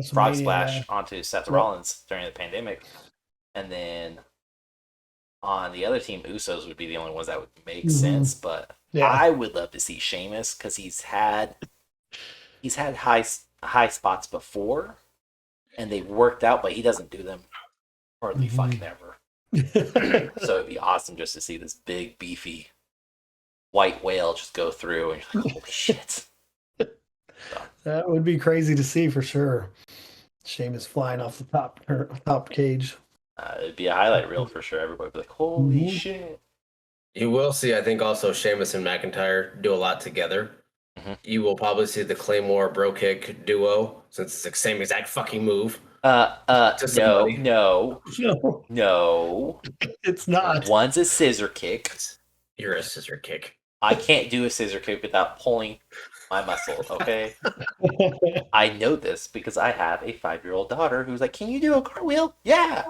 Speaker 3: frog splash onto Seth Rollins during the pandemic, and then on the other team, Usos would be the only ones that would make sense. But I would love to see Sheamus because he's had high spots before, and they've worked out, but he doesn't do them hardly fucking ever. So it'd be awesome just to see this big beefy white whale just go through, and you're like, holy shit. So.
Speaker 2: That would be crazy to see for sure. Sheamus flying off the top cage.
Speaker 3: It'd be a highlight reel for sure. Everybody would be like, holy shit.
Speaker 1: You will see, I think, also Sheamus and McIntyre do a lot together. You will probably see the Claymore bro kick duo, since it's the same exact fucking move.
Speaker 3: No.
Speaker 2: It's not.
Speaker 3: One's a scissor kick.
Speaker 1: You're a scissor kick.
Speaker 3: I can't do a scissor kick without pulling my muscle, okay? I know this because I have a 5-year-old daughter who's like, can you do a cartwheel? Yeah.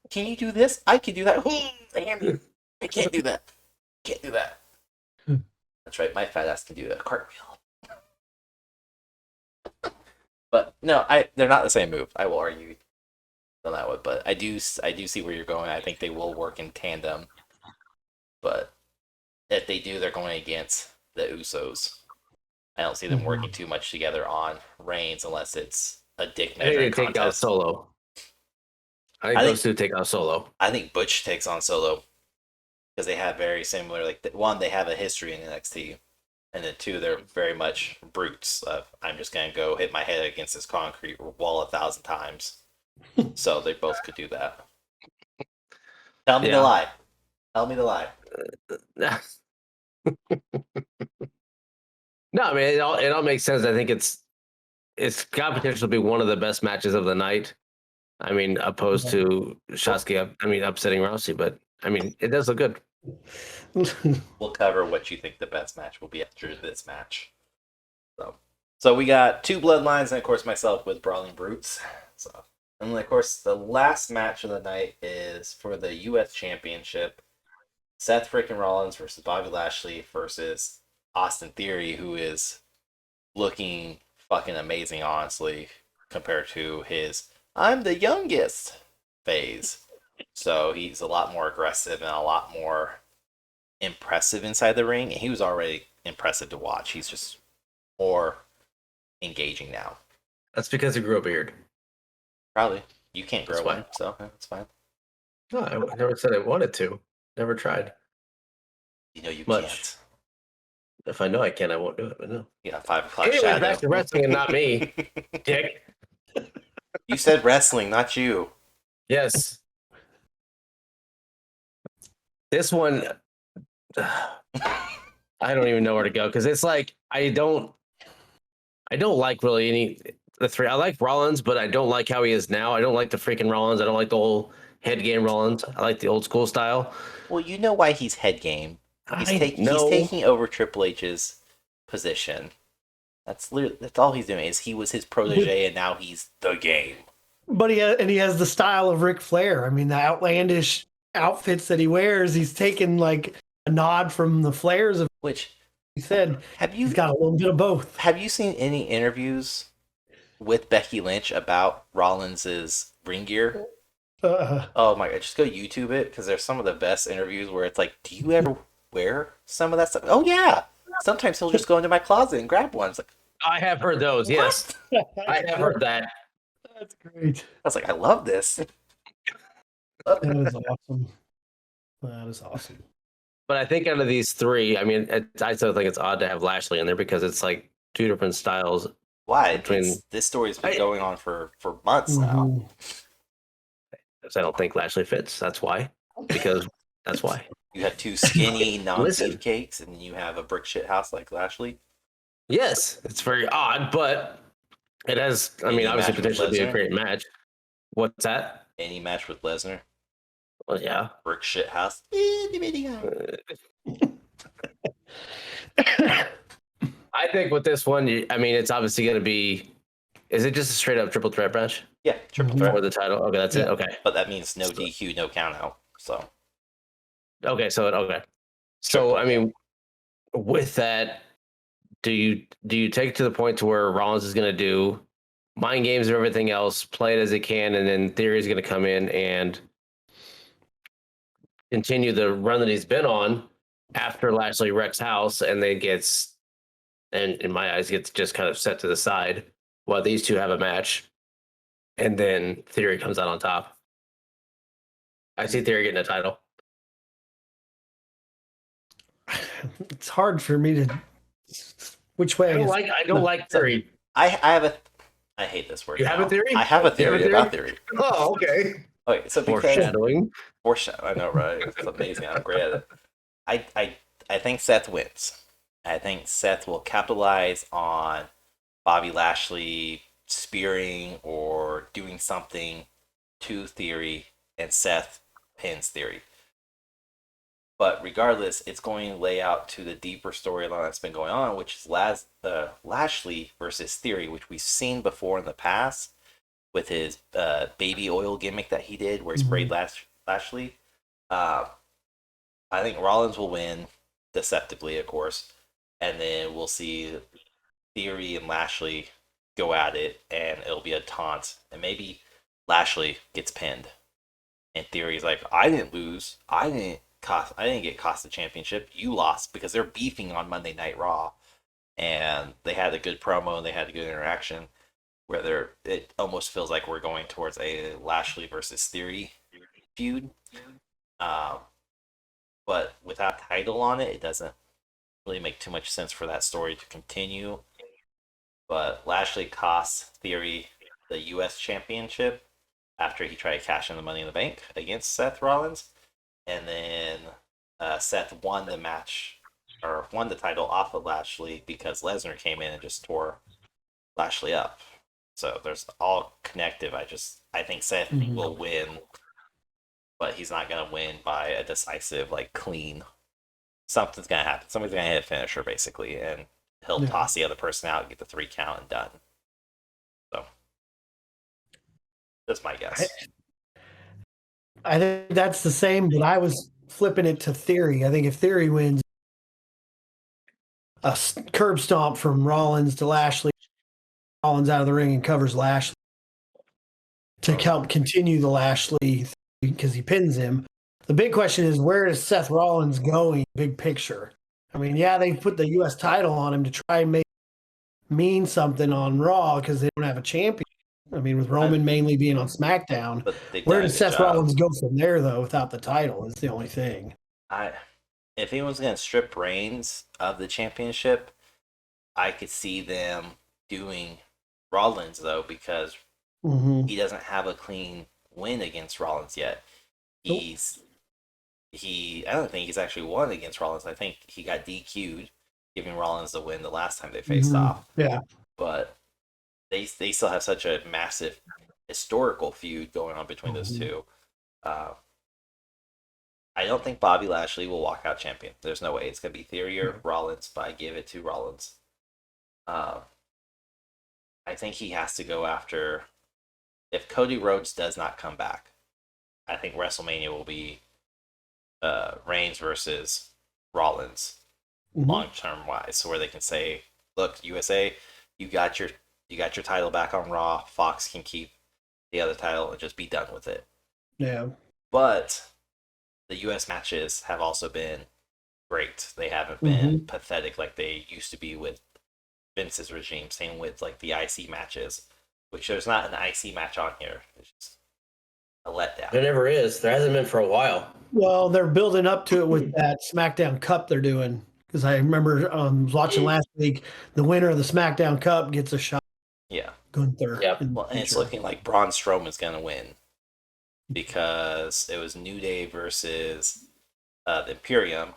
Speaker 3: Can you do this? I can do that. I can't do that. Can't do that. That's right, my fat ass can do a cartwheel. But no, they're not the same move. I will argue on that one, but I do see where you're going. I think they will work in tandem. But if they do, they're going against the Usos. I don't see them working too much together on Reigns unless it's a dick measuring contest.
Speaker 1: Take out Solo. I think those two take out Solo.
Speaker 3: I think Butch takes on Solo because they have very similar. Like one, they have a history in NXT, and then two, they're very much brutes. I'm just gonna go hit my head against this concrete wall 1,000 times. So they both could do that. Tell me the lie. Tell me the lie.
Speaker 1: No, I mean it all makes sense. I think it's got potential to be one of the best matches of the night. I mean, opposed to Shotzi, upsetting Rousey, but I mean, it does look good.
Speaker 3: We'll cover what you think the best match will be after this match. So we got two bloodlines, and of course myself with Brawling Brutes. So, and of course the last match of the night is for the U.S. Championship. Seth freaking Rollins versus Bobby Lashley versus Austin Theory, who is looking fucking amazing, honestly, compared to his I'm the youngest phase. So he's a lot more aggressive and a lot more impressive inside the ring. And he was already impressive to watch. He's just more engaging now.
Speaker 1: That's because he grew a beard.
Speaker 3: Probably. You can't grow one, so that's fine.
Speaker 1: No, I never said I wanted to. Never tried.
Speaker 3: You know you
Speaker 1: Much.
Speaker 3: can't.
Speaker 1: If I know I can, I won't do it, but no.
Speaker 3: Yeah, 5 o'clock
Speaker 1: Anyway,
Speaker 3: shadow.
Speaker 1: back to wrestling and not me, dick.
Speaker 3: You said wrestling, not you.
Speaker 1: Yes. This one, I don't even know where to go because it's like I don't like really the three. I like Rollins, but I don't like how he is now. I don't like the freaking Rollins. I don't like the whole head game Rollins. I like the old school style.
Speaker 3: Well, you know why he's head game. He's taking over Triple H's position. That's all he's doing. Is he was his protege and now he's the game.
Speaker 2: But he has the style of Ric Flair. I mean, the outlandish outfits that he wears, he's taken like a nod from the Flairs of
Speaker 3: which
Speaker 2: he said. He's got a little bit of both.
Speaker 3: Have you seen any interviews with Becky Lynch about Rollins's ring gear? Oh my god, just go YouTube it because there's some of the best interviews where it's like, do you ever wear some of that stuff? Oh yeah. Sometimes he'll just go into my closet and grab one. It's like,
Speaker 1: I have heard those, yes. I have heard that.
Speaker 2: That's great.
Speaker 3: I was like, I love this.
Speaker 2: That is awesome. That is awesome.
Speaker 1: But I think out of these three, I mean, I still think it's odd to have Lashley in there because it's like two different styles.
Speaker 3: Why? This story's been going on for months now.
Speaker 1: I don't think Lashley fits. That's why. Because That's why.
Speaker 3: You have two skinny
Speaker 1: Listen.
Speaker 3: non-beefcakes, and you have a brick shit house like Lashley.
Speaker 1: Yes, it's very odd, but it has. I mean,
Speaker 3: Any
Speaker 1: obviously,
Speaker 3: match with
Speaker 1: potentially be a
Speaker 3: Lesnar?
Speaker 1: great match. What's that?
Speaker 3: Any match with Lesnar?
Speaker 1: Well, yeah.
Speaker 3: Brick shit house.
Speaker 1: I think with this one, I mean, it's obviously going to be. Is it just a straight up triple threat match
Speaker 3: Yeah, triple
Speaker 2: Mhm.
Speaker 3: threat.
Speaker 1: for the title? Okay, that's it.
Speaker 2: Yeah.
Speaker 1: Okay.
Speaker 3: But that means no DQ, no count out. So
Speaker 1: Okay, so okay.
Speaker 3: Triple,
Speaker 1: So I mean, with that, do you take it to the point to where Rollins is going to do mind games and everything else, play it as it can, and then Theory is going to come in and continue the run that he's been on after Lashley wrecks house, and then gets, and in my eyes, gets just kind of set to the side while these two have a match, and then Theory comes out on top. I see Theory getting a title.
Speaker 2: It's hard for me to. Which way?
Speaker 1: I don't like Theory.
Speaker 3: I have a. I hate this word.
Speaker 1: You have a theory?
Speaker 3: I have a
Speaker 1: You have a
Speaker 3: theory about theory.
Speaker 1: Oh, okay.
Speaker 3: Okay, so because
Speaker 1: Foreshadowing.
Speaker 3: I know, right? It's amazing. I'm great at it. I think Seth wins. I think Seth will capitalize on Bobby Lashley spearing or doing something to Theory, and Seth pins Theory. But regardless, it's going to lay out to the deeper storyline that's been going on, which is Lashley versus Theory, which we've seen before in the past with his baby oil gimmick that he did, where he sprayed Lashley. I think Rollins will win, deceptively, of course, and then we'll see Theory and Lashley go at it, and it'll be a taunt, and maybe Lashley gets pinned, and Theory's like, "I didn't lose. I didn't get cost the championship. You lost," because they're beefing on Monday Night Raw, and they had a good promo and they had a good interaction. Where it almost feels like we're going towards a Lashley versus Theory feud, but without title on it, it doesn't really make too much sense for that story to continue. But Lashley costs Theory the U.S. Championship after he tried to cash in the Money in the Bank against Seth Rollins, and then Seth won the match or won the title off of Lashley because Lesnar came in and just tore Lashley up. So there's all connective. I think Seth will win, but he's not gonna win by a decisive, like, clean. Something's gonna happen. Somebody's gonna hit a finisher basically, and he'll toss the other person out and get the 3 count and done. So that's my guess.
Speaker 2: I think that's the same, but I was flipping it to Theory. I think if Theory wins, a curb stomp from Rollins to Lashley, Rollins out of the ring and covers Lashley to help continue the Lashley because he pins him. The big question is, where is Seth Rollins going? Big picture. I mean, yeah, they put the U.S. title on him to try and mean something on Raw because they don't have a champion. I mean, with Roman mainly being on SmackDown, where does Seth Rollins go from there, though, without the title? Is the only thing.
Speaker 3: If anyone's going to strip Reigns of the championship, I could see them doing Rollins, though, because he doesn't have a clean win against Rollins yet. I don't think he's actually won against Rollins. I think he got DQ'd, giving Rollins the win the last time they faced off.
Speaker 2: Yeah.
Speaker 3: But they still have such a massive historical feud going on between those two. I don't think Bobby Lashley will walk out champion. There's no way. It's going to be Theory or Rollins, but I give it to Rollins. I think he has to go after... If Cody Rhodes does not come back, I think WrestleMania will be Reigns versus Rollins, long-term wise, so where they can say, "Look, USA, you got your title back on Raw. Fox can keep the other title and just be done with it."
Speaker 2: Yeah.
Speaker 3: But the US matches have also been great. They haven't been pathetic like they used to be with Vince's regime. Same with like the IC matches, which there's not an IC match on here. It's just a letdown.
Speaker 1: There never is. There hasn't been for a while.
Speaker 2: Well, they're building up to it with that SmackDown Cup they're doing. Because I remember watching last week, the winner of the SmackDown Cup gets a shot.
Speaker 3: Yeah.
Speaker 2: Gunther.
Speaker 1: Yep.
Speaker 3: Well, and it's looking like Braun Strowman's going to win because it was New Day versus the Imperium,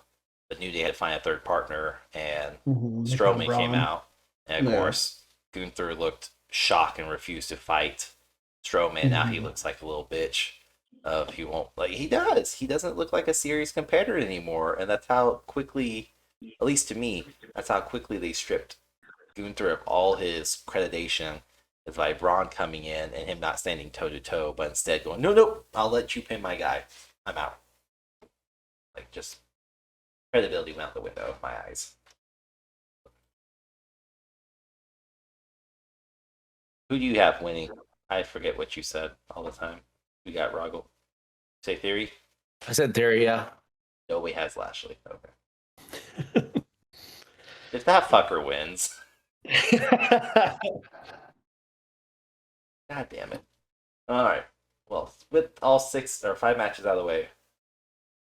Speaker 3: the New Day had to find a third partner, and
Speaker 2: They found
Speaker 3: Strowman came
Speaker 2: Braun.
Speaker 3: out, and of
Speaker 2: Yeah.
Speaker 3: course Gunther looked shocked and refused to fight Strowman. Now he looks like a little bitch. He won't like he does. He doesn't look like a serious competitor anymore, and that's how quickly, at least to me, that's how quickly they stripped Gunther of all his accreditation. Is by Braun coming in and him not standing toe to toe, but instead going, no, I'll let you pin my guy. I'm out. Like just credibility went out the window in my eyes. Who do you have winning? I forget what you said all the time. You got Roggle. Say Theory?
Speaker 1: I said Theory, yeah.
Speaker 3: Nobody has Lashley. Okay. If that fucker wins. God damn it. Alright. Well, with all 6 or 5 matches out of the way,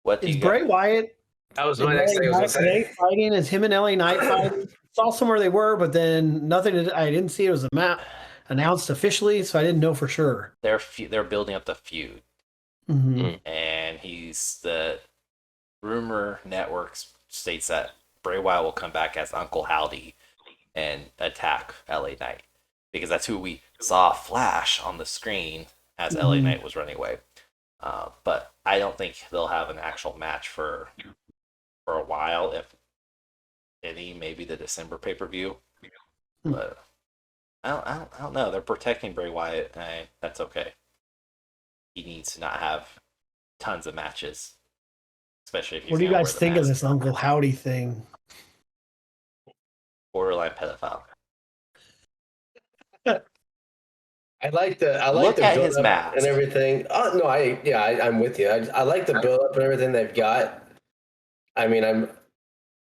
Speaker 3: what do
Speaker 2: Is
Speaker 3: you
Speaker 2: Bray
Speaker 3: got?
Speaker 2: Wyatt
Speaker 1: That was
Speaker 2: and
Speaker 1: my next thing I was
Speaker 2: LA
Speaker 1: going to
Speaker 2: Knight
Speaker 1: say.
Speaker 2: fighting? Is him and LA Knight fighting? Saw somewhere they were, but then nothing. I didn't see it was a map announced officially, so I didn't know for sure.
Speaker 3: They're building up the feud. And the rumor networks states that Bray Wyatt will come back as Uncle Howdy and attack LA Knight, because that's who we saw flash on the screen as LA Knight was running away. But I don't think they'll have an actual match for a while, if any, maybe the December pay-per-view. But I don't know. They're protecting Bray Wyatt, and that's okay. He needs to not have tons of matches, especially if he's
Speaker 2: What do you
Speaker 3: gonna
Speaker 2: guys
Speaker 3: wear the
Speaker 2: think of
Speaker 3: mask.
Speaker 2: this Uncle Howdy thing?
Speaker 3: Borderline pedophile.
Speaker 1: I like the
Speaker 3: Look at
Speaker 1: build
Speaker 3: his
Speaker 1: up
Speaker 3: mask.
Speaker 1: and everything. Oh no, I'm with you. I like the build up and everything they've got. I mean,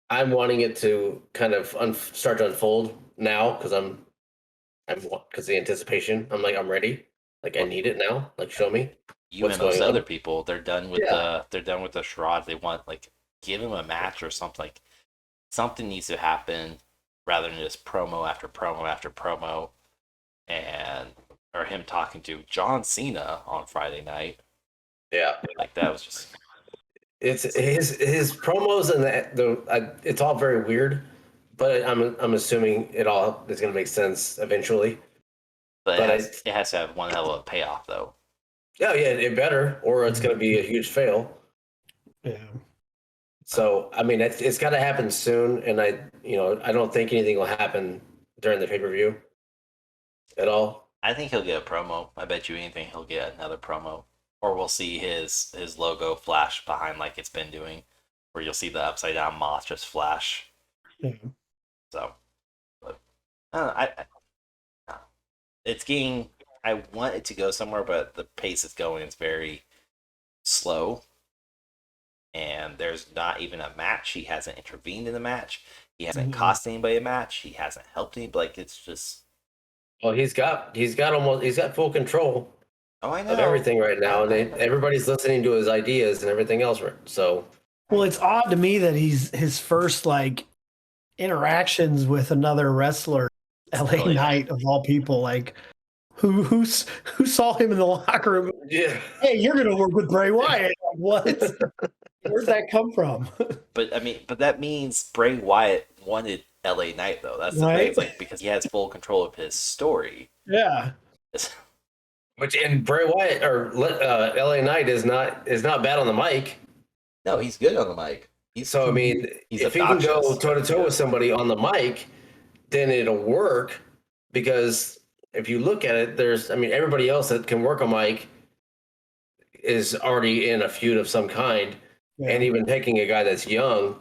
Speaker 1: I'm wanting it to kind of start to unfold now because because the anticipation. I'm like, I'm ready. Like I need it now. Like show me
Speaker 3: You
Speaker 1: what's
Speaker 3: and most
Speaker 1: going on.
Speaker 3: other people, they're done with the charades. They want, like, give him a match or something. Like something needs to happen rather than just promo after promo after promo, or him talking to John Cena on Friday night.
Speaker 1: Yeah,
Speaker 3: Like that was just
Speaker 1: it's his promos and it's all very weird, but I'm assuming it all is going to make sense eventually.
Speaker 3: but
Speaker 1: But
Speaker 3: it has to have one hell of a payoff though.
Speaker 1: Yeah, it better, or it's going to be a huge fail.
Speaker 2: Yeah.
Speaker 1: So I mean, it's got to happen soon, and I don't think anything will happen during the pay-per-view at all.
Speaker 3: I think he'll get a promo. I bet you anything he'll get another promo, or we'll see his logo flash behind like it's been doing, where you'll see the upside down moth just flash.
Speaker 2: Yeah.
Speaker 3: So, but I don't know, it's getting. I want it to go somewhere, but the pace it's going is very slow. And there's not even a match. He hasn't intervened in the match. He hasn't cost anybody a match. He hasn't helped anybody. Like it's just.
Speaker 1: Well, he's got full control
Speaker 3: Oh, I know.
Speaker 1: of everything right now, and everybody's listening to his ideas and everything else. So,
Speaker 2: well, it's odd to me that his first like interactions with another wrestler, LA Knight of all people, like who saw him in the locker room?
Speaker 1: yeah.
Speaker 2: Hey, you're gonna work with Bray Wyatt. Like, what? Where'd that come from?
Speaker 3: But that means Bray Wyatt wanted LA Knight though. That's the thing. It's like because he has full control of his story.
Speaker 2: Yeah.
Speaker 1: Which in Bray Wyatt or LA Knight is not bad on the mic.
Speaker 3: No, he's good on the mic.
Speaker 1: So I mean,
Speaker 3: he's
Speaker 1: if he can go
Speaker 3: obnoxious.
Speaker 1: toe to toe with somebody on the mic, then it'll work. Because if you look at it, everybody else that can work a mic is already in a feud of some kind.
Speaker 2: Yeah.
Speaker 1: And even taking a guy that's young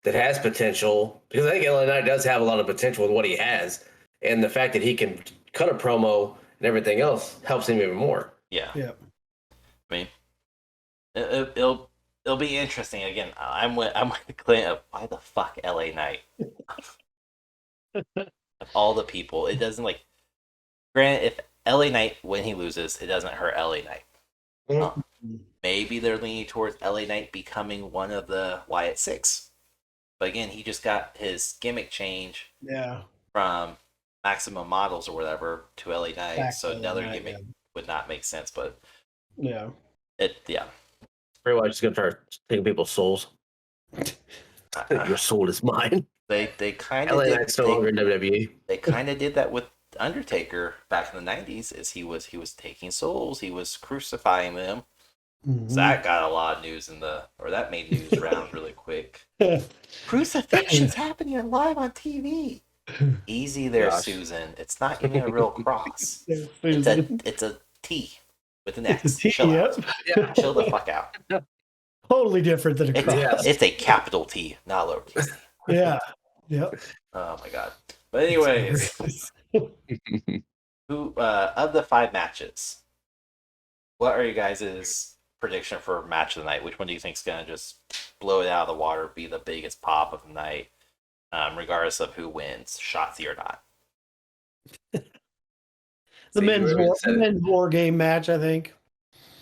Speaker 1: that has potential, because I think LA Knight does have a lot of potential with what he has, and the fact that he can cut a promo and everything else helps him even more.
Speaker 3: Yeah.
Speaker 2: Yeah.
Speaker 3: I mean, it'll be interesting. Again, I'm with Clint of why the fuck LA Knight? Of all the people, it doesn't like. Granted, if LA Knight when he loses, it doesn't hurt LA Knight. Maybe they're leaning towards LA Knight becoming one of the Wyatt Six, but again, he just got his gimmick change.
Speaker 2: Yeah.
Speaker 3: From Maximum Models or whatever to LA Knight,
Speaker 2: Back
Speaker 3: so
Speaker 2: to
Speaker 3: another
Speaker 2: LA Knight,
Speaker 3: gimmick would not make sense. But
Speaker 2: yeah,
Speaker 1: Bray Wyatt's just gonna start taking people's souls. Your soul is mine.
Speaker 3: They kind of
Speaker 1: LA
Speaker 3: did.
Speaker 1: Knight's no longer in WWE.
Speaker 3: They kind of did that with Undertaker back in the '90s. Is he was taking souls, he was crucifying them.
Speaker 2: Mhm.
Speaker 3: So that got a lot of news that made news rounds really quick. Crucifixion's happening live on TV. Easy there,
Speaker 1: Gosh.
Speaker 3: Susan. It's not even a real cross.
Speaker 2: Yeah,
Speaker 3: It's a T with an X. Chill
Speaker 2: yep.
Speaker 3: out.
Speaker 1: Yeah.
Speaker 3: Chill the fuck out.
Speaker 2: Totally different than a
Speaker 3: It's,
Speaker 2: cross.
Speaker 3: it's a capital T, not lowercase.
Speaker 2: Yeah. Yep.
Speaker 3: Oh my god. But anyways, who of the 5 matches, what are you guys' prediction for match of the night? Which one do you think is gonna just blow it out of the water, be the biggest pop of the night, regardless of who wins, Shotzi or not?
Speaker 2: The men's war game match, I think.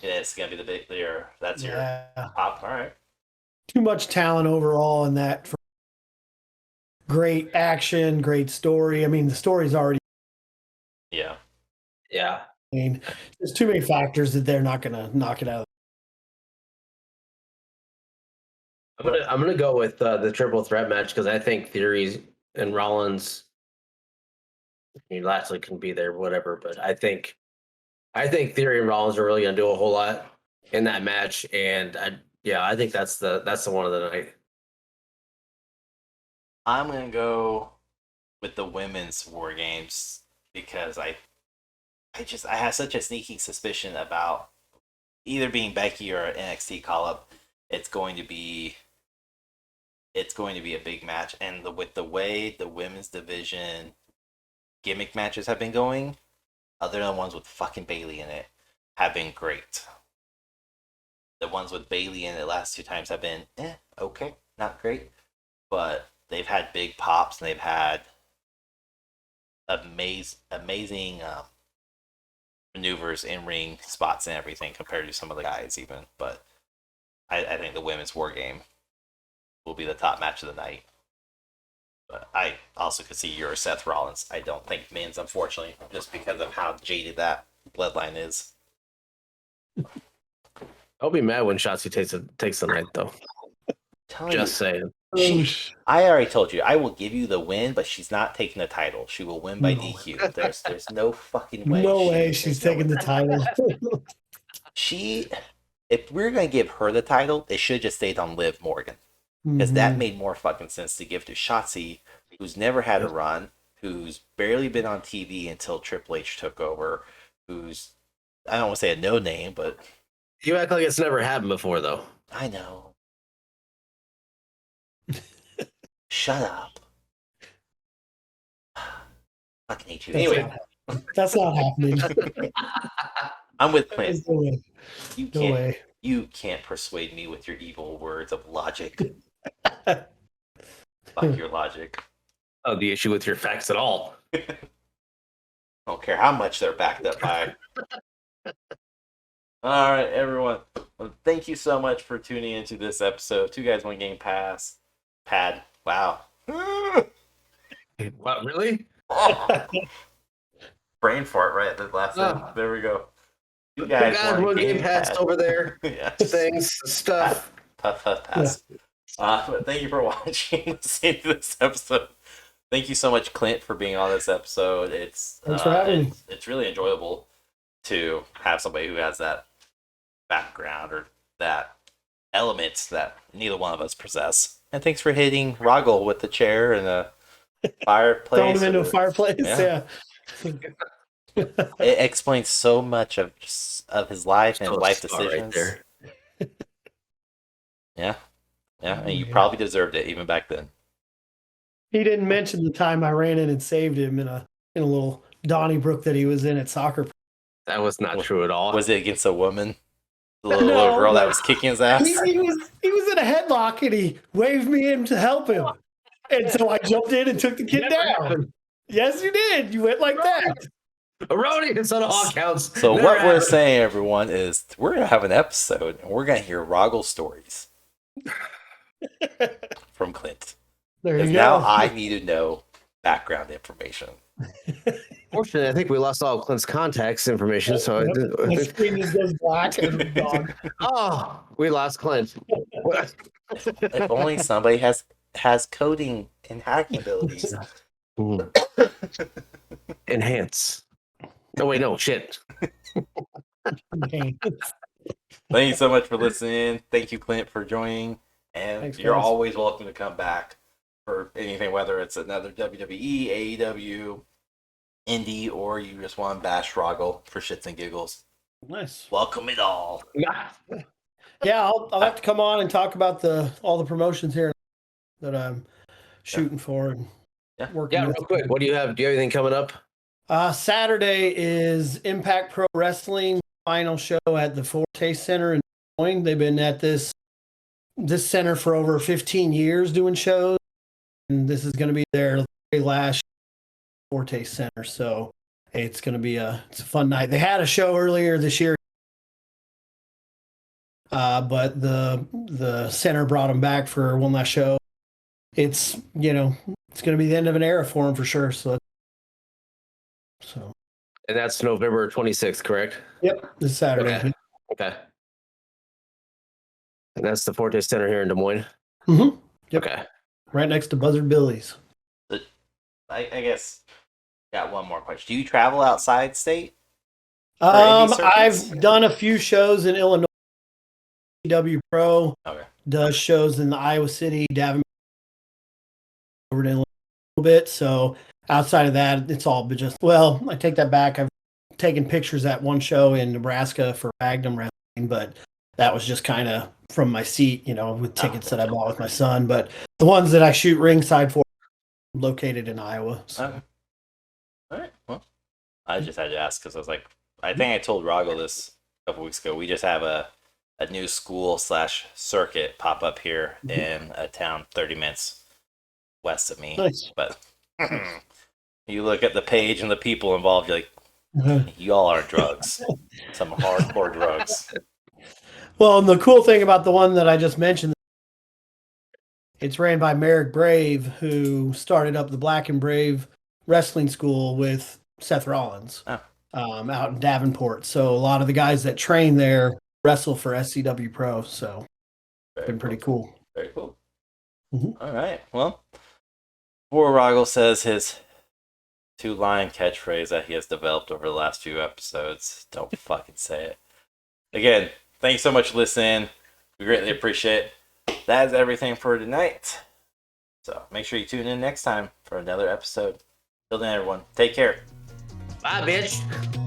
Speaker 3: It's gonna be the big your that's your
Speaker 2: Yeah.
Speaker 3: pop. All right.
Speaker 2: Too much talent overall in that. Great action, great story. I mean, the story's already.
Speaker 3: Yeah.
Speaker 1: Yeah.
Speaker 2: I mean, there's too many factors that they're not going to knock it out.
Speaker 1: I'm gonna go with the triple threat match because I think Theory and Rollins. I mean, Lashley can be there, whatever, but I think Theory and Rollins are really gonna do a whole lot in that match, and I think that's the one of the night.
Speaker 3: I'm gonna go with the women's war games because I have such a sneaking suspicion about either being Becky or an NXT call up. It's going to be a big match, and with the way the women's division gimmick matches have been going, other than ones with fucking Bailey in it, have been great. The ones with Bailey in it last 2 times have been okay, not great, but they've had big pops and they've had amazing maneuvers in ring spots and everything compared to some of the guys even. But I think the women's war game will be the top match of the night. But I also could see your Seth Rollins. I don't think men's, unfortunately, just because of how jaded that bloodline is.
Speaker 1: I'll be mad when Shotzi takes the night though. Just saying.
Speaker 3: I already told you, I will give you the win, but she's not taking the title. She will win by DQ. There's no fucking way.
Speaker 2: No way she's taking the title.
Speaker 3: If we're going to give her the title, it should have just stayed on Liv Morgan. Because that made more fucking sense to give to Shotzi, who's never had a run, who's barely been on TV until Triple H took over, who's, I don't want to say a no name, but...
Speaker 1: You act like it's never happened before, though.
Speaker 3: I know. Shut up. Fucking hate you. Anyway.
Speaker 2: That's not happening.
Speaker 3: I'm with Clint.
Speaker 2: No way.
Speaker 3: You can't persuade me with your evil words of logic. Fuck your logic.
Speaker 1: Oh, the issue with your facts at all.
Speaker 3: I don't care how much they're backed up by. All right, everyone. Well, thank you so much for tuning into this episode. 2 Guys, 1 Game Pass. Pad. Wow.
Speaker 1: What, really?
Speaker 3: Brain fart right at the last thing. There we go. 2 Guys,
Speaker 1: 1 Game Pass over there.
Speaker 3: Yes.
Speaker 1: Things, stuff.
Speaker 3: Pass. But thank you for watching this episode. Thank you so much, Clint, for being on this episode.
Speaker 2: Thanks for having me.
Speaker 3: It's really enjoyable to have somebody who has that background or that elements that neither one of us possess. And thanks for hitting Roggle with the chair and a fireplace.
Speaker 2: Throwing him into a fireplace. Yeah.
Speaker 3: It explains so much of his life and life decisions.
Speaker 1: Right there.
Speaker 3: Yeah, and you probably deserved it even back then.
Speaker 2: He didn't mention the time I ran in and saved him in a little Donnybrook that he was in at soccer.
Speaker 1: That was not true at all.
Speaker 3: Was it against a woman? The little girl that was kicking his ass?
Speaker 2: He was in a headlock and he waved me in to help him. And so I jumped in and took the kid down. Yes, you did. You went like that.
Speaker 1: Erroneous on all counts.
Speaker 3: So what we're saying, everyone, is we're going to have an episode and we're going to hear Roggle stories from Clint.
Speaker 2: There you
Speaker 3: Because
Speaker 2: go.
Speaker 3: now I need to know background information.
Speaker 1: Fortunately, I think we lost all of Clint's contacts information. So
Speaker 2: My screen just goes black and gone.
Speaker 1: oh, we lost Clint.
Speaker 3: If only somebody has coding and hacking abilities.
Speaker 1: Enhance. No, wait, no, shit.
Speaker 2: Okay.
Speaker 3: Thank you so much for listening. Thank you, Clint, for joining. And
Speaker 2: Thanks,
Speaker 3: you're
Speaker 2: guys.
Speaker 3: always welcome to come back for anything, whether it's another WWE, AEW, indie, or you just want to bash Roggle for shits and giggles.
Speaker 2: Nice.
Speaker 3: Welcome it all.
Speaker 2: Yeah, I'll have to come on and talk about all the promotions here that I'm shooting for and working
Speaker 1: Yeah,
Speaker 2: with.
Speaker 1: real quick. What do you have? Do you have anything coming up?
Speaker 2: Saturday is Impact Pro Wrestling final show at the Forte Center in Des Moines. They've been at this center for over 15 years doing shows, and this is going to be their very last Forte Center. So it's going to be it's a fun night. They had a show earlier this year, but the center brought them back for one last show. It's it's going to be the end of an era for them for sure. So.
Speaker 1: And that's November 26th, correct?
Speaker 2: Yep, this Saturday.
Speaker 1: Okay. And that's the Forte Center here in Des Moines.
Speaker 2: Mm-hmm. Yep.
Speaker 1: Okay.
Speaker 2: Right next to Buzzard Billy's.
Speaker 3: I guess got one more question. Do you travel outside state? indie circuits?
Speaker 2: I've done a few shows in Illinois. PPV Pro does shows in the Iowa City, Davenport, over to Illinois a little bit. So outside of that, it's all but just, well, I take that back. I've taken pictures at one show in Nebraska for Magnum Wrestling, but that was just kind of from my seat, with tickets that I bought with my son. But the ones that I shoot ringside for are located in Iowa. So.
Speaker 3: Okay. All right. Well, I just had to ask because I was like, I think I told Roggle this a couple weeks ago. We just have a new school/circuit pop up here in a town 30 minutes west of me.
Speaker 2: Nice.
Speaker 3: But you look at the page and the people involved, you're like, y'all are drugs. Some hardcore drugs.
Speaker 2: Well, and the cool thing about the one that I just mentioned, it's ran by Merrick Brave, who started up the Black and Brave Wrestling School with Seth Rollins out in Davenport. So a lot of the guys that train there wrestle for SCW Pro. So it's been pretty cool.
Speaker 3: Very cool.
Speaker 2: Mm-hmm.
Speaker 3: All right. Well, before Roggle says his 2-line catchphrase that he has developed over the last few episodes, don't fucking say it. Again, thanks so much for listening. We greatly appreciate it. That is everything for tonight. So make sure you tune in next time for another episode. Till then, everyone, take care.
Speaker 1: Bye, bitch.